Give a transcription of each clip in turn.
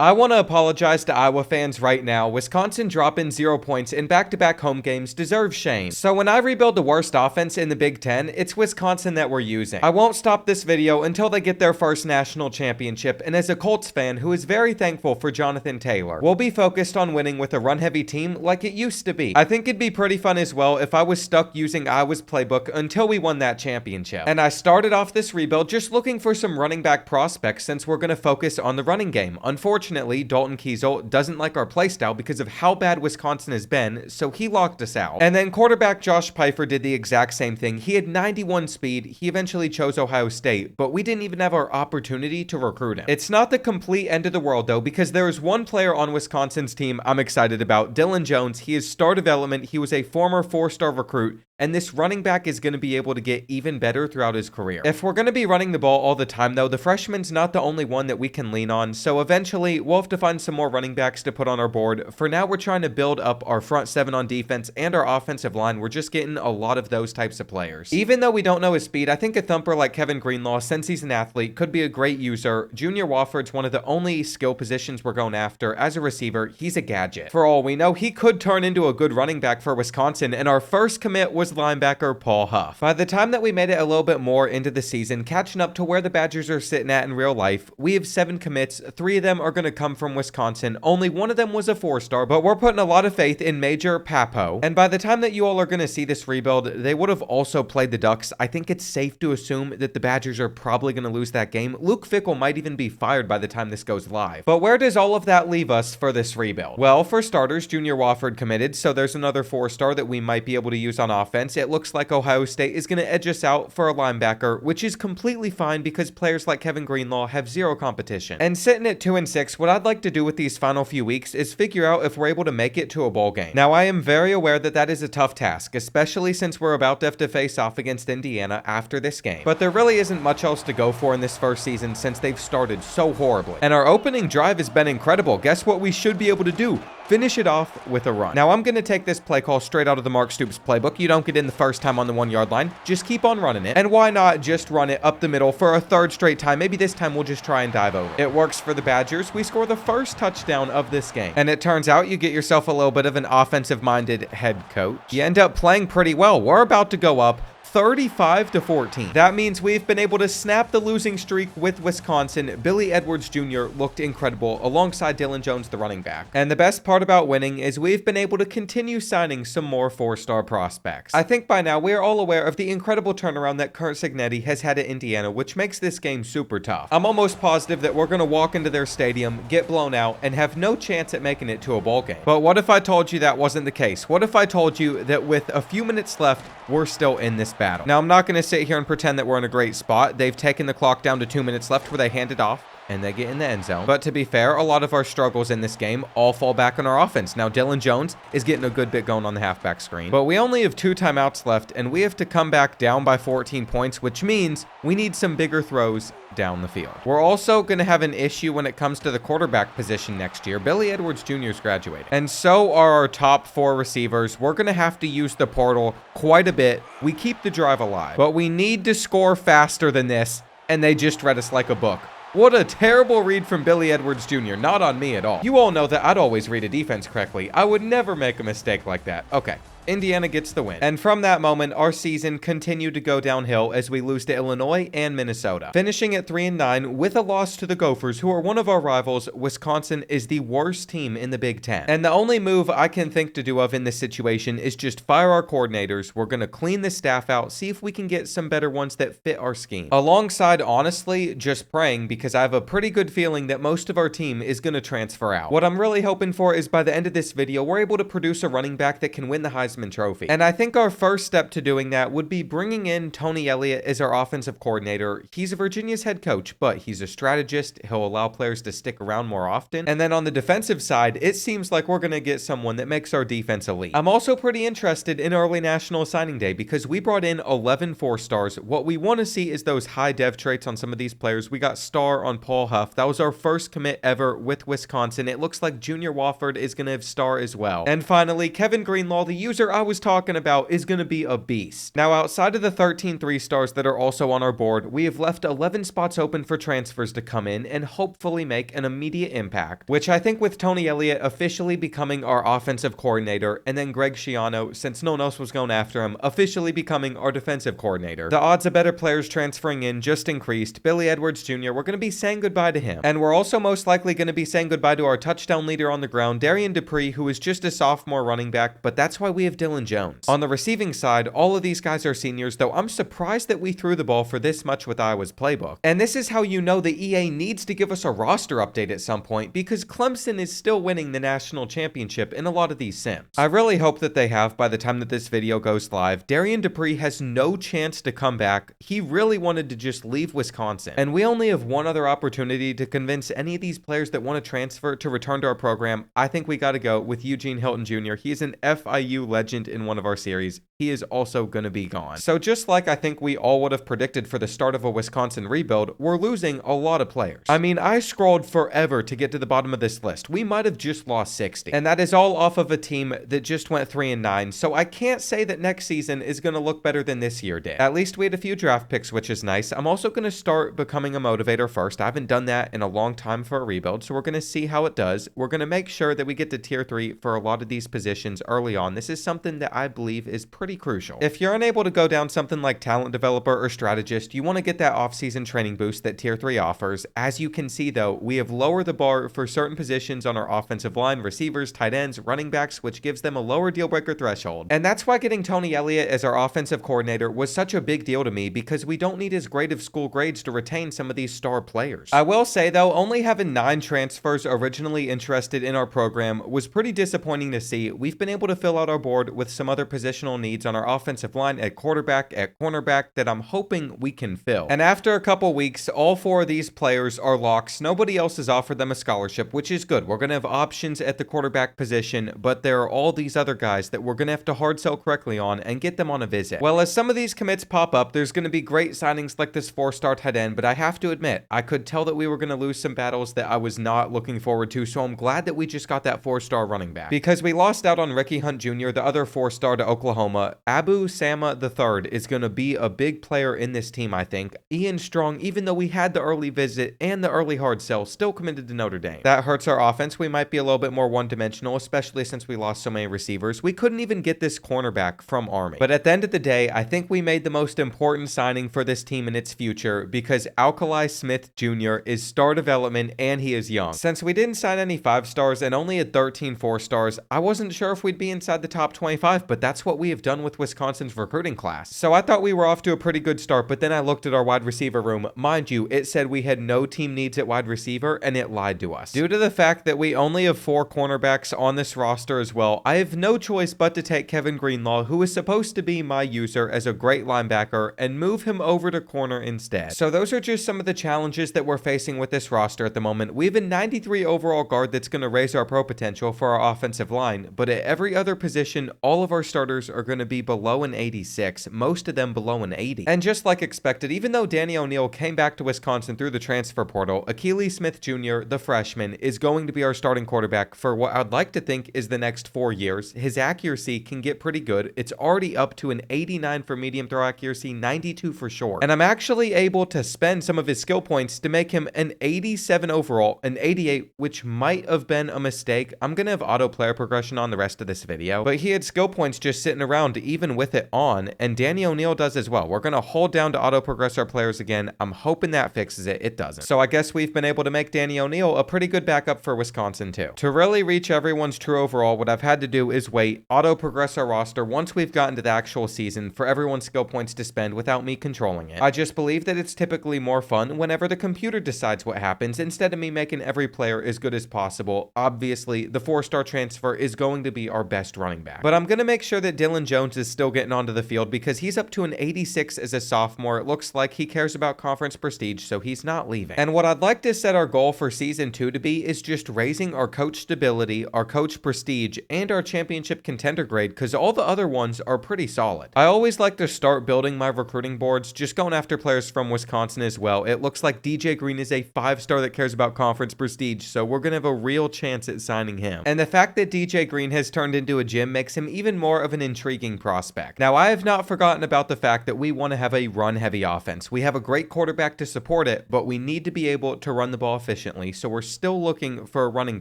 I want to apologize to Iowa fans right now. Wisconsin dropping 0 points in back-to-back home games deserves shame. So when I rebuild the worst offense in the Big Ten, it's Wisconsin that we're using. I won't stop this video until they get their first national championship, and as a Colts fan who is very thankful for Jonathan Taylor, we'll be focused on winning with a run-heavy team like it used to be. I think it'd be pretty fun as well if I was stuck using Iowa's playbook until we won that championship. And I started off this rebuild just looking for some running back prospects since we're going to focus on the running game. Unfortunately, Dalton Kiesel doesn't like our playstyle because of how bad Wisconsin has been, so he locked us out. And then quarterback Josh Pfeiffer did the exact same thing. He had 91 speed. He eventually chose Ohio State, but we didn't even have our opportunity to recruit him. It's not the complete end of the world though, because there is one player on Wisconsin's team I'm excited about, Dylan Jones. He is star development. He was a former 4-star recruit, and this running back is going to be able to get even better throughout his career. If we're going to be running the ball all the time though, the freshman's not the only one that we can lean on, so eventually we'll have to find some more running backs to put on our board. For now, we're trying to build up our front seven on defense and our offensive line. We're just getting a lot of those types of players. Even though we don't know his speed, I think a thumper like Kevin Greenlaw, since he's an athlete, could be a great user. Junior Wofford's one of the only skill positions we're going after. As a receiver, he's a gadget. For all we know, he could turn into a good running back for Wisconsin, and our first commit was linebacker Paul Huff. By the time that we made it a little bit more into the season, catching up to where the Badgers are sitting at in real life, we have 7 commits. 3 of them are going to come from Wisconsin. Only one of them was a 4-star, but we're putting a lot of faith in Major Papo. And by the time that you all are going to see this rebuild, they would have also played the Ducks. I think it's safe to assume that the Badgers are probably going to lose that game. Luke Fickell might even be fired by the time this goes live. But where does all of that leave us for this rebuild? Well, for starters, Junior Wofford committed, so there's another 4-star that we might be able to use on offense. It looks like Ohio State is going to edge us out for a linebacker, which is completely fine because players like Kevin Greenlaw have 0 competition. And sitting at 2-6, what I'd like to do with these final few weeks is figure out if we're able to make it to a bowl game. Now, I am very aware that that is a tough task, especially since we're about to have to face off against Indiana after this game. But there really isn't much else to go for in this first season since they've started so horribly. And our opening drive has been incredible. Guess what we should be able to do? Finish it off with a run. Now, I'm going to take this play call straight out of the Mark Stoops playbook. You don't get in the first time on the 1-yard line. Just keep on running it. And why not just run it up the middle for a 3rd straight time? Maybe this time we'll just try and dive over. It works for the Badgers. We score the first touchdown of this game. And it turns out you get yourself a little bit of an offensive-minded head coach. You end up playing pretty well. We're about to go up 35-14. That means we've been able to snap the losing streak with Wisconsin. Billy Edwards Jr. looked incredible alongside Dylan Jones, the running back. And the best part about winning is we've been able to continue signing some more 4-star prospects. I think by now we are all aware of the incredible turnaround that Kurt Cignetti has had at Indiana, which makes this game super tough. I'm almost positive that we're going to walk into their stadium, get blown out, and have no chance at making it to a bowl game. But what if I told you that wasn't the case? What if I told you that with a few minutes left, we're still in this battle? Now, I'm not going to sit here and pretend that we're in a great spot. They've taken the clock down to 2 minutes left where they hand it off and they get in the end zone. But to be fair, a lot of our struggles in this game all fall back on our offense. Now, Dylan Jones is getting a good bit going on the halfback screen, but we only have 2 timeouts left and we have to come back down by 14 points, which means we need some bigger throws down the field. We're also going to have an issue when it comes to the quarterback position next year. Billy Edwards Jr. is graduating, and so are our top 4 receivers. We're going to have to use the portal quite a bit. We keep the drive alive, but we need to score faster than this, and they just read us like a book. What a terrible read from Billy Edwards Jr. Not on me at all. You all know that I'd always read a defense correctly. I would never make a mistake like that. Okay. Indiana gets the win. And from that moment, our season continued to go downhill as we lose to Illinois and Minnesota. Finishing at 3-9 with a loss to the Gophers, who are one of our rivals. Wisconsin is the worst team in the Big Ten. And the only move I can think to do of in this situation is just fire our coordinators. We're going to clean the staff out, see if we can get some better ones that fit our scheme. Alongside, honestly, just praying, because I have a pretty good feeling that most of our team is going to transfer out. What I'm really hoping for is by the end of this video, we're able to produce a running back that can win the Heisman Trophy. And I think our first step to doing that would be bringing in Tony Elliott as our offensive coordinator. He's Virginia's head coach, but he's a strategist. He'll allow players to stick around more often. And then on the defensive side, it seems like we're going to get someone that makes our defense elite. I'm also pretty interested in early National Signing Day because we brought in 11 4-stars. What we want to see is those high dev traits on some of these players. We got star on Paul Huff. That was our first commit ever with Wisconsin. It looks like Junior Wofford is going to have star as well. And finally, Kevin Greenlaw, the user user I was talking about is going to be a beast. Now, outside of the 13 3-stars that are also on our board, we have left 11 spots open for transfers to come in and hopefully make an immediate impact, which I think with Tony Elliott officially becoming our offensive coordinator, and then Greg Schiano, since no one else was going after him, officially becoming our defensive coordinator. The odds of better players transferring in just increased. Billy Edwards Jr., we're going to be saying goodbye to him. And we're also most likely going to be saying goodbye to our touchdown leader on the ground, Darian Dupree, who is just a sophomore running back, but that's why we have Dylan Jones. On the receiving side, all of these guys are seniors, though I'm surprised that we threw the ball for this much with Iowa's playbook. And this is how you know the EA needs to give us a roster update at some point, because Clemson is still winning the national championship in a lot of these sims. I really hope that they have by the time that this video goes live. Darian Dupree has no chance to come back. He really wanted to just leave Wisconsin. And we only have one other opportunity to convince any of these players that want to transfer to return to our program. I think we got to go with Eugene Hilton Jr. He is an FIU legend in one of our series. He is also going to be gone. So just like I think we all would have predicted for the start of a Wisconsin rebuild, we're losing a lot of players. I mean, I scrolled forever to get to the bottom of this list. We might have just lost 60. And that is all off of a team that just went 3-9. So I can't say that next season is going to look better than this year did. At least we had a few draft picks, which is nice. I'm also going to start becoming a motivator first. I haven't done that in a long time for a rebuild, so we're going to see how it does. We're going to make sure that we get to tier 3 for a lot of these positions early on. This is something that I believe is pretty crucial. If you're unable to go down something like talent developer or strategist, you want to get that off-season training boost that tier 3 offers. As you can see though, we have lowered the bar for certain positions on our offensive line, receivers, tight ends, running backs, which gives them a lower deal breaker threshold. And that's why getting Tony Elliott as our offensive coordinator was such a big deal to me, because we don't need his grade of school grades to retain some of these star players. I will say though, only having 9 transfers originally interested in our program was pretty disappointing to see. We've been able to fill out our board with some other positional needs on our offensive line at quarterback, at cornerback that I'm hoping we can fill. And after a couple weeks, all 4 of these players are locks. Nobody else has offered them a scholarship, which is good. We're going to have options at the quarterback position, but there are all these other guys that we're going to have to hard sell correctly on and get them on a visit. Well, as some of these commits pop up, there's going to be great signings like this 4-star tight end, but I have to admit, I could tell that we were going to lose some battles that I was not looking forward to, so I'm glad that we just got that 4-star running back. Because we lost out on Ricky Hunt Jr., the other 4-star to Oklahoma. Abu Sama III is going to be a big player in this team, I think. Ian Strong, even though we had the early visit and the early hard sell, still committed to Notre Dame. That hurts our offense. We might be a little bit more one-dimensional, especially since we lost so many receivers. We couldn't even get this cornerback from Army. But at the end of the day, I think we made the most important signing for this team in its future, because Alkali Smith Jr. is star development and he is young. Since we didn't sign any 5-stars and only had 13 4-stars, I wasn't sure if we'd be inside the top 25, but that's what we have done with Wisconsin's recruiting class. So I thought we were off to a pretty good start, but then I looked at our wide receiver room. Mind you, it said we had no team needs at wide receiver, and it lied to us. Due to the fact that we only have 4 cornerbacks on this roster as well, I have no choice but to take Kevin Greenlaw, who is supposed to be my user as a great linebacker, and move him over to corner instead. So those are just some of the challenges that we're facing with this roster at the moment. We have a 93 overall guard that's going to raise our pro potential for our offensive line, but at every other position, all of our starters are going to be below an 86, most of them below an 80. And just like expected, even though Danny O'Neal came back to Wisconsin through the transfer portal, Akili Smith Jr., the freshman, is going to be our starting quarterback for what I'd like to think is the next 4 years. His accuracy can get pretty good. It's already up to an 89 for medium throw accuracy, 92 for short. And I'm actually able to spend some of his skill points to make him an 87 overall, an 88, which might have been a mistake. I'm going to have auto player progression on the rest of this video, but he had skill points just sitting around even with it on, and Danny O'Neal does as well. We're going to hold down to auto progress our players again. I'm hoping that fixes it. It doesn't. So I guess we've been able to make Danny O'Neal a pretty good backup for Wisconsin too. To really reach everyone's true overall, what I've had to do is wait, auto progress our roster once we've gotten to the actual season for everyone's skill points to spend without me controlling it. I just believe that it's typically more fun whenever the computer decides what happens instead of me making every player as good as possible. Obviously, the 4-star transfer is going to be our best running back, but I'm going to make sure that Dylan Jones Jones is still getting onto the field because he's up to an 86 as a sophomore. It looks like he cares about conference prestige, so he's not leaving. And what I'd like to set our goal for season 2 to be is just raising our coach stability, our coach prestige, and our championship contender grade, because all the other ones are pretty solid. I always like to start building my recruiting boards, just going after players from Wisconsin as well. It looks like DJ Green is a 5-star that cares about conference prestige, so we're going to have a real chance at signing him. And the fact that DJ Green has turned into a gym makes him even more of an intriguing prospect. Now, I have not forgotten about the fact that we want to have a run-heavy offense. We have a great quarterback to support it, but we need to be able to run the ball efficiently, so we're still looking for a running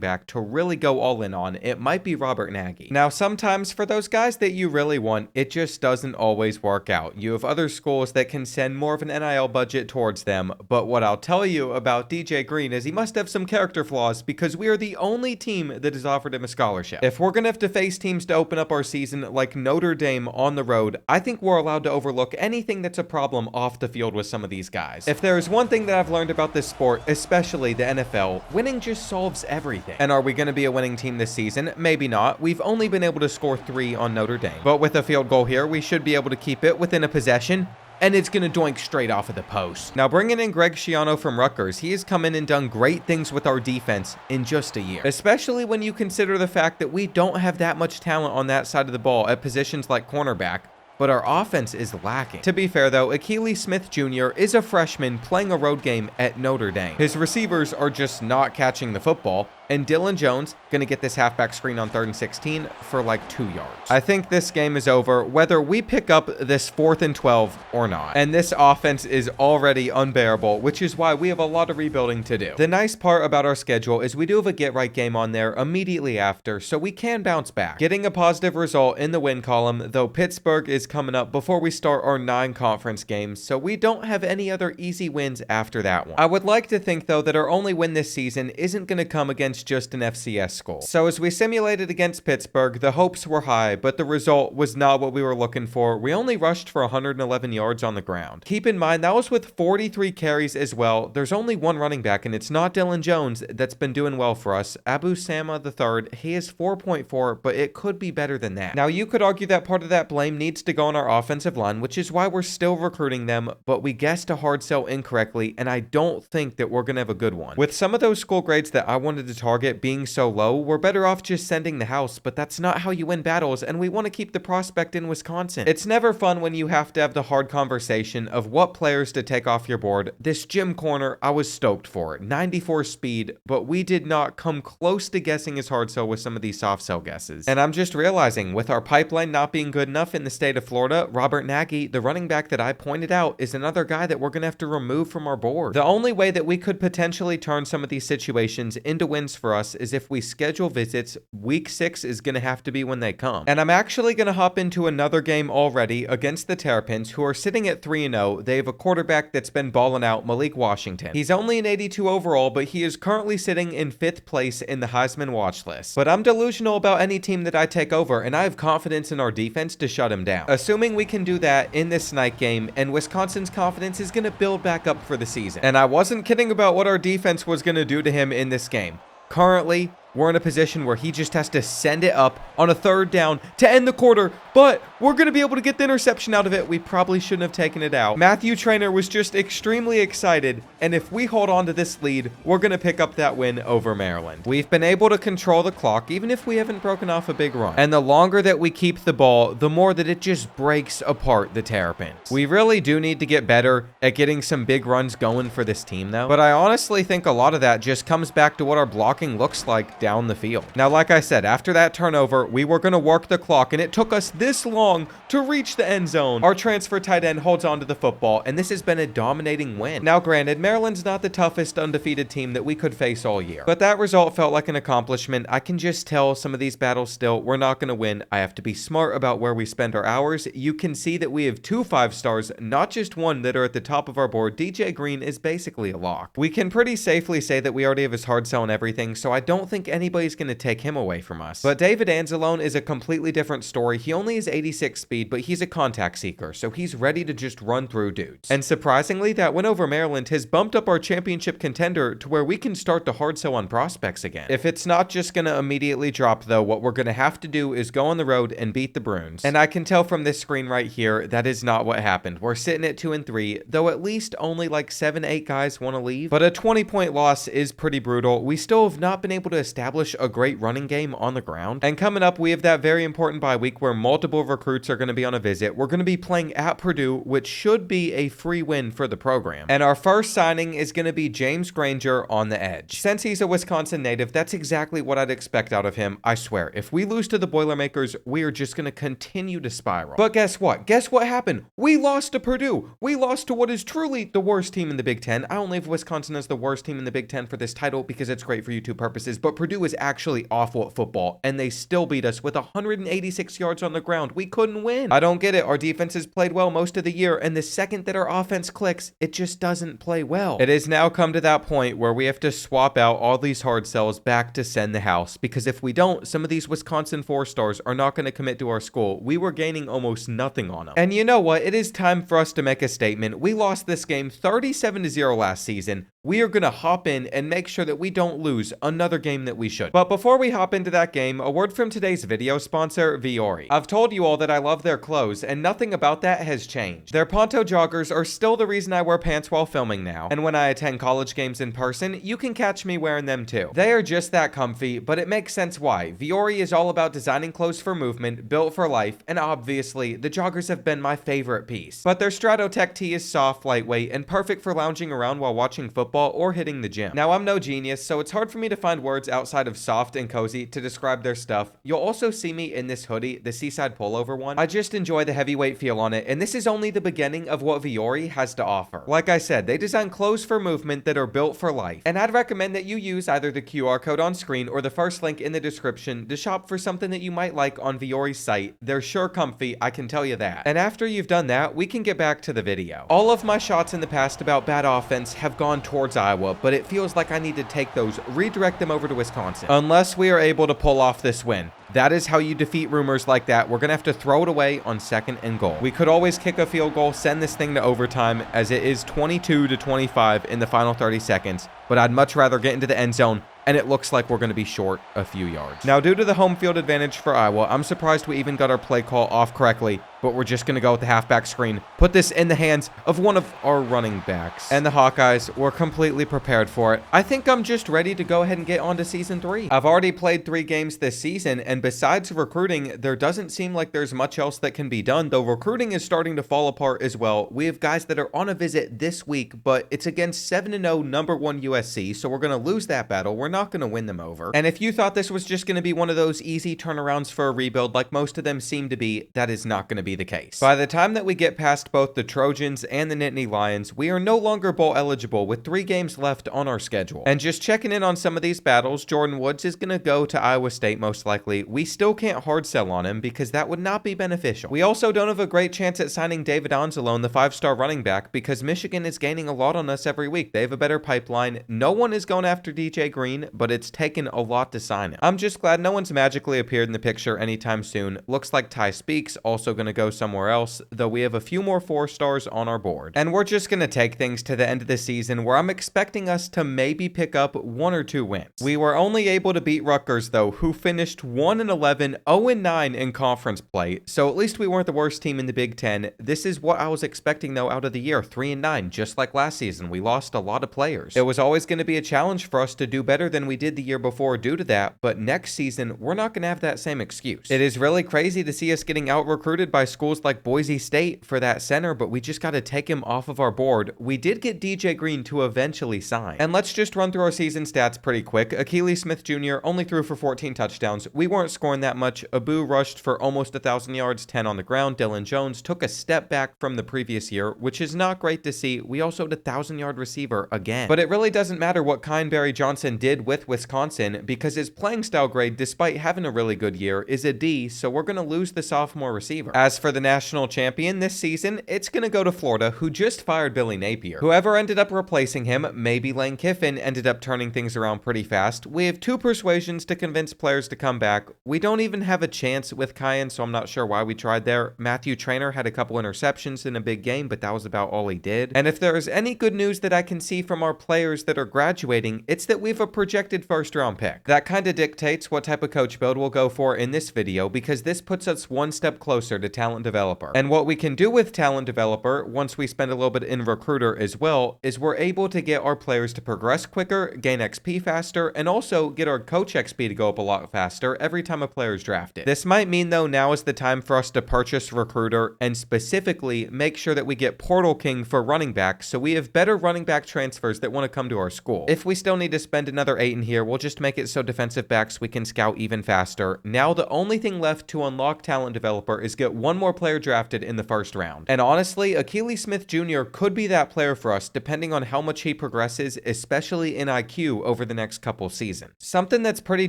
back to really go all in on. It might be Robert Nagy. Now, sometimes for those guys that you really want, it just doesn't always work out. You have other schools that can send more of an NIL budget towards them, but what I'll tell you about DJ Green is he must have some character flaws, because we are the only team that has offered him a scholarship. If we're gonna have to face teams to open up our season like Notre Dame on the road, I think we're allowed to overlook anything that's a problem off the field with some of these guys. If there is one thing that I've learned about this sport, especially the NFL, winning just solves everything. And are we going to be a winning team this season? Maybe not. We've only been able to score 3 on Notre Dame. But with a field goal here, we should be able to keep it within a possession, and it's going to doink straight off of the post. Now, bringing in Greg Schiano from Rutgers, he has come in and done great things with our defense in just a year, especially when you consider the fact that we don't have that much talent on that side of the ball at positions like cornerback, but our offense is lacking. To be fair though, Akili Smith Jr. is a freshman playing a road game at Notre Dame. His receivers are just not catching the football, and Dylan Jones gonna get this halfback screen on 3rd and 16 for like 2 yards. I think this game is over whether we pick up this 4th and 12 or not. And this offense is already unbearable, which is why we have a lot of rebuilding to do. The nice part about our schedule is we do have a get right game on there immediately after, so we can bounce back, getting a positive result in the win column, though Pittsburgh is coming up before we start our 9 conference games, so we don't have any other easy wins after that one. I would like to think though that our only win this season isn't gonna come against just an FCS school. So as we simulated against Pittsburgh, the hopes were high, but the result was not what we were looking for. We only rushed for 111 yards on the ground. Keep in mind, that was with 43 carries as well. There's only one running back, and it's not Dylan Jones that's been doing well for us. Abu Sama III, he is 4.4, but it could be better than that. Now, you could argue that part of that blame needs to go on our offensive line, which is why we're still recruiting them, but we guessed a hard sell incorrectly, and I don't think that we're going to have a good one. With some of those school grades that I wanted to target being so low, we're better off just sending the house, but that's not how you win battles, and we want to keep the prospect in Wisconsin. It's never fun when you have to have the hard conversation of what players to take off your board. This Jim Corner, I was stoked for it. 94 speed, but we did not come close to guessing his hard sell with some of these soft sell guesses. And I'm just realizing, with our pipeline not being good enough in the state of Florida, Robert Nagy, the running back that I pointed out, is another guy that we're going to have to remove from our board. The only way that we could potentially turn some of these situations into wins for us is if we schedule visits. Week 6 is going to have to be when they come. And I'm actually going to hop into another game already against the Terrapins, who are sitting at 3-0. They have a quarterback that's been balling out, Malik Washington. He's only an 82 overall, but he is currently sitting in 5th place in the Heisman watch list. But I'm delusional about any team that I take over, and I have confidence in our defense to shut him down. Assuming we can do that in this night game, and Wisconsin's confidence is going to build back up for the season. And I wasn't kidding about what our defense was going to do to him in this game. Currently, we're in a position where he just has to send it up on a 3rd down to end the quarter, but we're going to be able to get the interception out of it. We probably shouldn't have taken it out. Matthew Traynor was just extremely excited, and if we hold on to this lead, we're going to pick up that win over Maryland. We've been able to control the clock, even if we haven't broken off a big run. And the longer that we keep the ball, the more that it just breaks apart the Terrapins. We really do need to get better at getting some big runs going for this team, though. But I honestly think a lot of that just comes back to what our blocking looks like down the field. Now, like I said, after that turnover, we were going to work the clock, and it took us this long to reach the end zone. Our transfer tight end holds on to the football, and this has been a dominating win. Now, granted, Maryland's not the toughest undefeated team that we could face all year, but that result felt like an accomplishment. I can just tell some of these battles still, we're not going to win. I have to be smart about where we spend our hours. You can see that we have 2 5-stars, not just one, that are at the top of our board. DJ Green is basically a lock. We can pretty safely say that we already have his hard sell and everything, so I don't think anybody's going to take him away from us. But David Anzalone is a completely different story. He only has 86 speed, but he's a contact seeker, so he's ready to just run through dudes. And surprisingly, that win over Maryland has bumped up our championship contender to where we can start to hard sell on prospects again. If it's not just going to immediately drop though, what we're going to have to do is go on the road and beat the Bruins. And I can tell from this screen right here, that is not what happened. We're sitting at 2-3, though at least only like 7-8 guys want to leave. But a 20-point loss is pretty brutal. We still have not been able to establish a great running game on the ground. And coming up, we have that very important bye week where multiple recruits are going to be on a visit. We're going to be playing at Purdue, which should be a free win for the program. And our first signing is going to be James Granger on the edge. Since he's a Wisconsin native, that's exactly what I'd expect out of him. I swear, if we lose to the Boilermakers, we are just going to continue to spiral. But guess what? Guess what happened? We lost to Purdue. We lost to what is truly the worst team in the Big Ten. I only have Wisconsin as the worst team in the Big Ten for this title because it's great for YouTube purposes, but Purdue is actually awful at football, and they still beat us with 186 yards on the ground. We couldn't win. I don't get it. Our defense has played well most of the year, and the second that our offense clicks, it just doesn't play well. It has now come to that point where we have to swap out all these hard sells back to send the house, because if we don't, some of these Wisconsin 4-stars are not going to commit to our school. We were gaining almost nothing on them. And you know what? It is time for us to make a statement. We lost this game 37-0 last season. We are going to hop in and make sure that we don't lose another game that we should. But before we hop into that game, a word from today's video sponsor, Vuori. I've told you all that I love their clothes, and nothing about that has changed. Their Ponto joggers are still the reason I wear pants while filming now, and when I attend college games in person, you can catch me wearing them too. They are just that comfy, but it makes sense why. Vuori is all about designing clothes for movement, built for life, and obviously, the joggers have been my favorite piece. But their Stratotech tee is soft, lightweight, and perfect for lounging around while watching football or hitting the gym. Now, I'm no genius, so it's hard for me to find words outside of soft and cozy to describe their stuff. You'll also see me in this hoodie, the Seaside pullover one. I just enjoy the heavyweight feel on it, and this is only the beginning of what Vuori has to offer. Like I said, they design clothes for movement that are built for life, and I'd recommend that you use either the QR code on screen or the first link in the description to shop for something that you might like on Vuori's site. They're sure comfy, I can tell you that. And after you've done that, we can get back to the video. All of my shots in the past about bad offense have gone towards Iowa, but it feels like I need to take those, redirect them over to Wisconsin. Unless we are able to pull off this win. That is how you defeat rumors like that. We're going to have to throw it away on 2nd and goal. We could always kick a field goal, send this thing to overtime, as it is 22-25 in the final 30 seconds, but I'd much rather get into the end zone, and it looks like we're going to be short a few yards. Now, due to the home field advantage for Iowa, I'm surprised we even got our play call off correctly, but we're just going to go with the halfback screen, put this in the hands of one of our running backs. And the Hawkeyes were completely prepared for it. I think I'm just ready to go ahead and get on to Season 3. I've already played 3 games this season, and besides recruiting, there doesn't seem like there's much else that can be done, though recruiting is starting to fall apart as well. We have guys that are on a visit this week, but it's against 7-0 number 1 USC, so we're going to lose that battle. We're not going to win them over. And if you thought this was just going to be one of those easy turnarounds for a rebuild like most of them seem to be, that is not going to be the case. By the time that we get past both the Trojans and the Nittany Lions, we are no longer bowl eligible with 3 games left on our schedule. And just checking in on some of these battles, Jordan Woods is going to go to Iowa State most likely. We still can't hard sell on him because that would not be beneficial. We also don't have a great chance at signing David Anzalone, the 5-star running back, because Michigan is gaining a lot on us every week. They have a better pipeline. No one is going after DJ Green, but it's taken a lot to sign him. I'm just glad no one's magically appeared in the picture anytime soon. Looks like Ty Speaks also going to go somewhere else, though we have a few more 4-stars on our board. And we're just going to take things to the end of the season where I'm expecting us to maybe pick up 1 or 2 wins. We were only able to beat Rutgers though, who finished 1-11, 0-9 in conference play, so at least we weren't the worst team in the Big Ten. This is what I was expecting though out of the year, 3-9, just like last season. We lost a lot of players. It was always going to be a challenge for us to do better than we did the year before due to that, but next season, we're not going to have that same excuse. It is really crazy to see us getting out-recruited by schools like Boise State for that center, but we just got to take him off of our board. We did get DJ Green to eventually sign. And let's just run through our season stats pretty quick. Akili Smith Jr. only threw for 14 touchdowns. We weren't scoring that much. Abu rushed for almost 1,000 yards, 10 on the ground. Dylan Jones took a step back from the previous year, which is not great to see. We also had a 1,000-yard receiver again. But it really doesn't matter what Barry Johnson did did with Wisconsin because his playing style grade, despite having a really good year, is a D, so we're going to lose the sophomore receiver. As for the national champion this season, it's going to go to Florida, who just fired Billy Napier. Whoever ended up replacing him, maybe Lane Kiffin, ended up turning things around pretty fast. We have 2 persuasions to convince players to come back. We don't even have a chance with Cayenne, so I'm not sure why we tried there. Matthew Traynor had a couple interceptions in a big game, but that was about all he did. And if there is any good news that I can see from our players that are graduating, it's that we have a projected first-round pick. That kind of dictates what type of coach build we'll go for in this video, because this puts us one step closer to talent developer. And what we can do with talent developer, once we spend a little bit in recruiter as well, is we're able to get our players to progress quicker, gain XP faster, and also get our coach XP to go up a lot faster every time a player is drafted. This might mean though now is the time for us to purchase recruiter and specifically make sure that we get Portal King for running back, so we have better running back transfers that want to come to our school. If we still need to spend another 8 in here, we'll just make it so defensive backs we can scout even faster. Now the only thing left to unlock talent developer is get one more player drafted in the first round. And honestly, Achilles Smith Jr. could be that player for us depending on how much he progresses, especially in IQ over the next couple seasons. Something that's pretty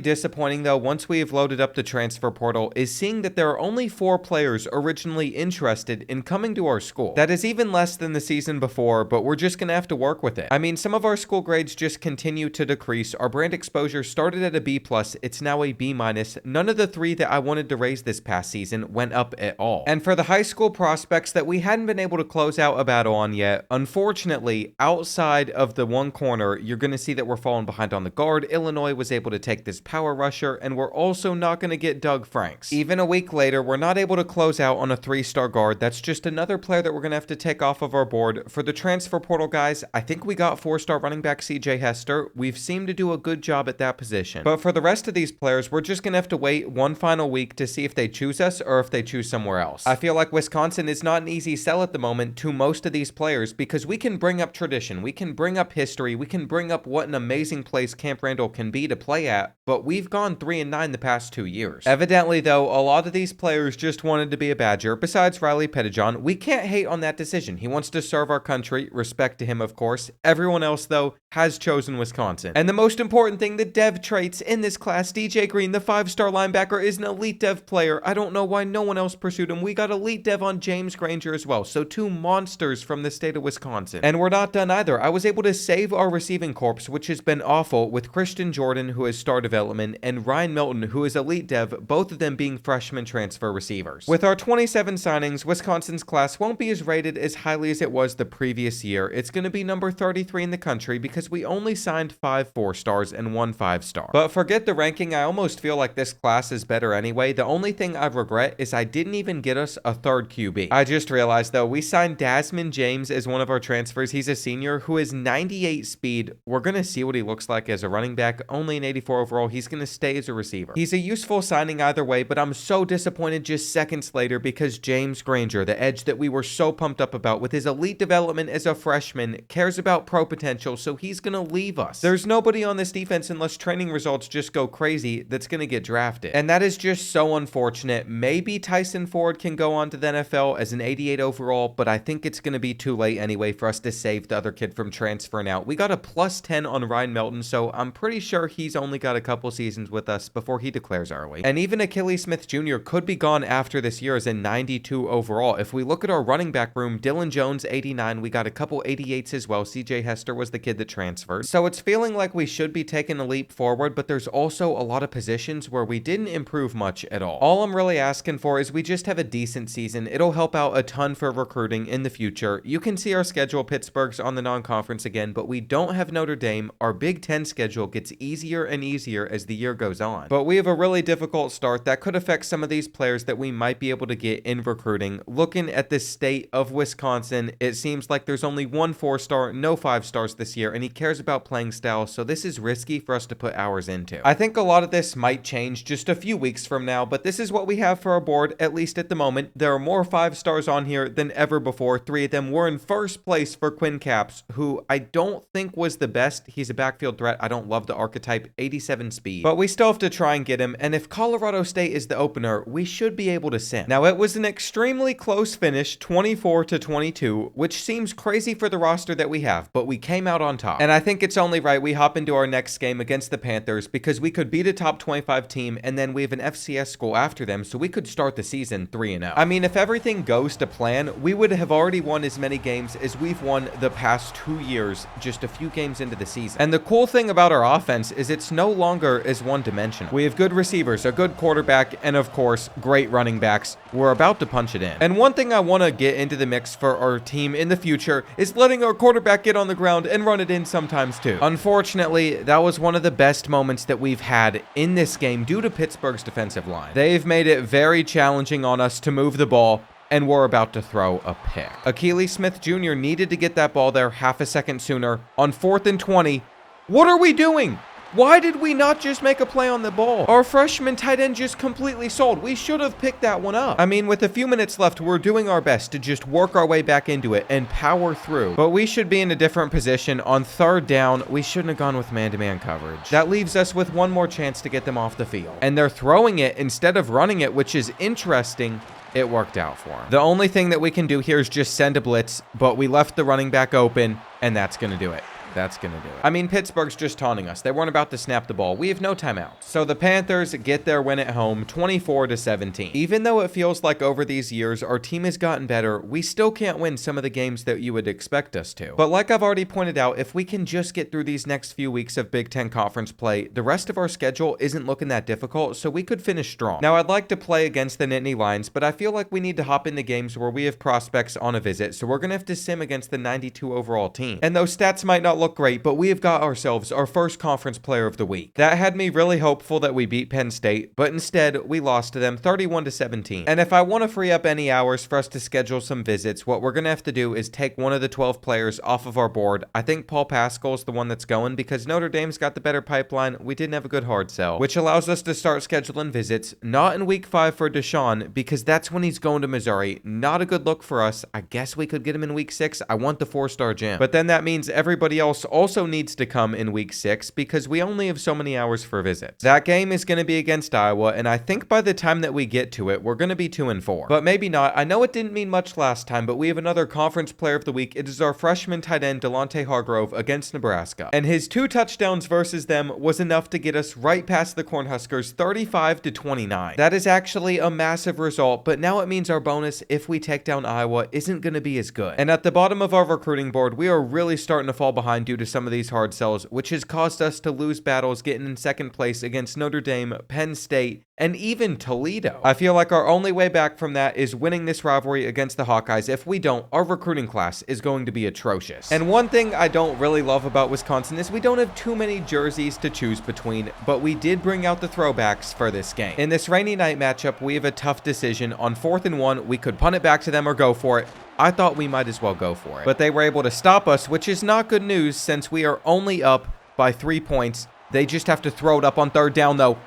disappointing though once we have loaded up the transfer portal is seeing that there are only 4 players originally interested in coming to our school. That is even less than the season before, but we're just gonna have to work with it. I mean, some of our school grades just continue to decrease. Our brand exposure started at a B+, it's now a B-. None of the 3 that I wanted to raise this past season went up at all. And for the high school prospects that we hadn't been able to close out a battle on yet, unfortunately, outside of the one corner, you're gonna see that we're falling behind on the guard. Illinois was able to take this power rusher, and we're also not gonna get Doug Franks. Even a week later, we're not able to close out on a 3-star guard. That's just another player that we're gonna have to take off of our board. For the transfer portal guys, I think we got 4-star running back CJ Hester. We've seemed to do a good job at that position. But for the rest of these players, we're just gonna have to wait one final week to see if they choose us or if they choose somewhere else. I feel like Wisconsin is not an easy sell at the moment to most of these players because we can bring up tradition, we can bring up history, we can bring up what an amazing place Camp Randall can be to play at, but we've gone 3-9 the past 2 years. Evidently though, a lot of these players just wanted to be a Badger. Besides Riley Pettijohn, we can't hate on that decision. He wants to serve our country, respect to him of course. Everyone else though has chosen Wisconsin. And the most important thing, the dev traits in this class, DJ Green, the 5-star linebacker, is an elite dev player. I don't know why no one else pursued him. We got elite dev on James Granger as well, so 2 monsters from the state of Wisconsin. And we're not done either. I was able to save our receiving corps, which has been awful, with Christian Jordan, who is star development, and Ryan Milton, who is elite dev, both of them being freshman transfer receivers. With our 27 signings, Wisconsin's class won't be as rated as highly as it was the previous year. It's going to be number 33 in the country because we only signed 5 4-stars and 1 5-star. But forget the ranking, I almost feel like this class is better anyway. The only thing I regret is I didn't even get us a 3rd QB. I just realized though, we signed Dasmond James as one of our transfers. He's a senior who is 98 speed. We're going to see what he looks like as a running back, only an 84 overall. He's going to stay as a receiver. He's a useful signing either way, but I'm so disappointed just seconds later because James Granger, the edge that we were so pumped up about with his elite development as a freshman, cares about pro potential, so he's going to leave us. There's nobody on this defense unless training results just go crazy that's going to get drafted. And that is just so unfortunate. Maybe Tyson Ford can go on to the NFL as an 88 overall, but I think it's going to be too late anyway for us to save the other kid from transferring out. We got a +10 on Ryan Milton, so I'm pretty sure he's only got a couple seasons with us before he declares early. And even Achilles Smith Jr. could be gone after this year as a 92 overall. If we look at our running back room, Dylan Jones 89, we got a couple 88s as well. CJ Hester was the kid that transferred. So it's feeling like we should be taking a leap forward, but there's also a lot of positions where we didn't improve much at all. All I'm really asking for is we just have a decent season. It'll help out a ton for recruiting in the future. You can see our schedule. Pittsburgh's on the non-conference again, but we don't have Notre Dame. Our Big Ten schedule gets easier and easier as the year goes on. But we have a really difficult start that could affect some of these players that we might be able to get in recruiting. Looking at the state of Wisconsin, it seems like there's only 1 4-star, no 5-stars this year, and he cares about playing style, so this is risky for us to put hours into. I think a lot of this might change just a few weeks from now, but this is what we have for our board, at least at the moment. There are more 5-stars on here than ever before. 3 of them were in first place for Quinn Capps, who I don't think was the best. He's a backfield threat. I don't love the archetype, 87 speed, but we still have to try and get him, and if Colorado State is the opener, we should be able to send. Now, it was an extremely close finish, 24-22, which seems crazy for the roster that we have, but we came out on top, and I think it's only right we hop into our our next game against the Panthers because we could beat a top 25 team and then we have an FCS school after them, so we could start the season 3-0. I mean, if everything goes to plan, we would have already won as many games as we've won the past 2 years, just a few games into the season. And the cool thing about our offense is it's no longer as one-dimensional. We have good receivers, a good quarterback, and of course, great running backs. We're about to punch it in. And one thing I want to get into the mix for our team in the future is letting our quarterback get on the ground and run it in sometimes too. Unfortunately, that was one of the best moments that we've had in this game due to Pittsburgh's defensive line. They've made it very challenging on us to move the ball, and we're about to throw a pick. Akili Smith Jr. needed to get that ball there half a second sooner on 4th and 20. What are we doing? Why did we not just make a play on the ball? Our freshman tight end just completely sold. We should have picked that one up. I mean, with a few minutes left, we're doing our best to just work our way back into it and power through. But we should be in a different position. On 3rd down, we shouldn't have gone with man-to-man coverage. That leaves us with one more chance to get them off the field. And they're throwing it instead of running it, which is interesting. It worked out for him. The only thing that we can do here is just send a blitz, but we left the running back open, and that's going to do it. That's going to do it. I mean, Pittsburgh's just taunting us. They weren't about to snap the ball. We have no timeout. So the Panthers get their win at home, 24-17. Even though it feels like over these years our team has gotten better, we still can't win some of the games that you would expect us to. But like I've already pointed out, if we can just get through these next few weeks of Big Ten Conference play, the rest of our schedule isn't looking that difficult, so we could finish strong. Now, I'd like to play against the Nittany Lions, but I feel like we need to hop into games where we have prospects on a visit, so we're going to have to sim against the 92 overall team. And those stats might not look great, but we have got ourselves our first conference player of the week. That had me really hopeful that we beat Penn State, but instead we lost to them 31-17. And if I want to free up any hours for us to schedule some visits, what we're going to have to do is take one of the 12 players off of our board. I think Paul Pascal is the one that's going because Notre Dame's got the better pipeline. We didn't have a good hard sell, which allows us to start scheduling visits, not in week 5 for Deshaun because that's when he's going to Missouri. Not a good look for us. I guess we could get him in week 6. I want the 4-star gym. But then that means everybody else also needs to come in week 6 because we only have so many hours for visits. That game is going to be against Iowa, and I think by the time that we get to it, we're going to be 2-4. But maybe not. I know it didn't mean much last time, but we have another conference player of the week. It is our freshman tight end, Delonte Hargrove, against Nebraska. And his 2 touchdowns versus them was enough to get us right past the Cornhuskers, 35-29. That is actually a massive result, but now it means our bonus, if we take down Iowa, isn't going to be as good. And at the bottom of our recruiting board, we are really starting to fall behind due to some of these hard sells, which has caused us to lose battles getting in 2nd place against Notre Dame, Penn State, and even Toledo. I feel like our only way back from that is winning this rivalry against the Hawkeyes. If we don't, our recruiting class is going to be atrocious. And one thing I don't really love about Wisconsin is we don't have too many jerseys to choose between, but we did bring out the throwbacks for this game. In this rainy night matchup, we have a tough decision. On 4th and 1, we could punt it back to them or go for it. I thought we might as well go for it. But they were able to stop us, which is not good news since we are only up by 3 points. They just have to throw it up on 3rd down, though.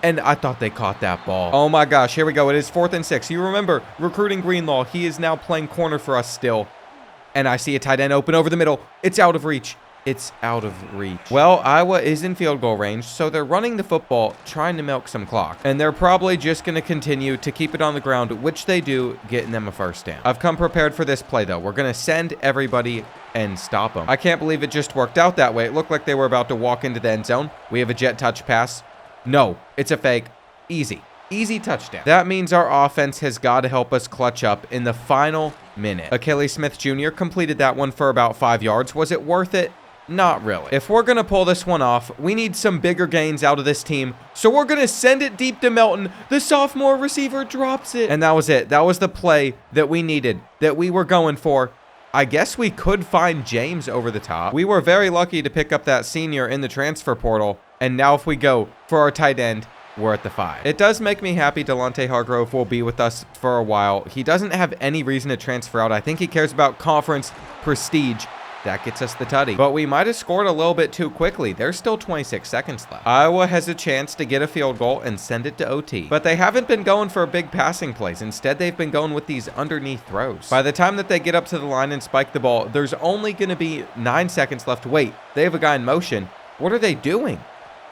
And I thought they caught that ball. Oh my gosh, here we go. It is 4th and 6. You remember, recruiting Greenlaw. He is now playing corner for us still. And I see a tight end open over the middle. It's out of reach. It's out of reach. Well, Iowa is in field goal range, so they're running the football, trying to milk some clock. And they're probably just going to continue to keep it on the ground, which they do, getting them a 1st down. I've come prepared for this play, though. We're going to send everybody and stop them. I can't believe it just worked out that way. It looked like they were about to walk into the end zone. We have a jet touch pass. No, it's a fake. Easy. Easy touchdown. That means our offense has got to help us clutch up in the final minute. Akili Smith Jr. completed that one for about 5 yards. Was it worth it? Not really. If we're going to pull this one off, we need some bigger gains out of this team. So we're going to send it deep to Melton. The sophomore receiver drops it. And that was it. That was the play that we needed, that we were going for. I guess we could find James over the top. We were very lucky to pick up that senior in the transfer portal. And now if we go for our tight end, we're at the 5. It does make me happy Delonte Hargrove will be with us for a while. He doesn't have any reason to transfer out. I think he cares about conference prestige. That gets us the tutty. But we might have scored a little bit too quickly. There's still 26 seconds left. Iowa has a chance to get a field goal and send it to OT. But they haven't been going for big passing plays. Instead, they've been going with these underneath throws. By the time that they get up to the line and spike the ball, there's only going to be 9 seconds left. Wait, they have a guy in motion. What are they doing?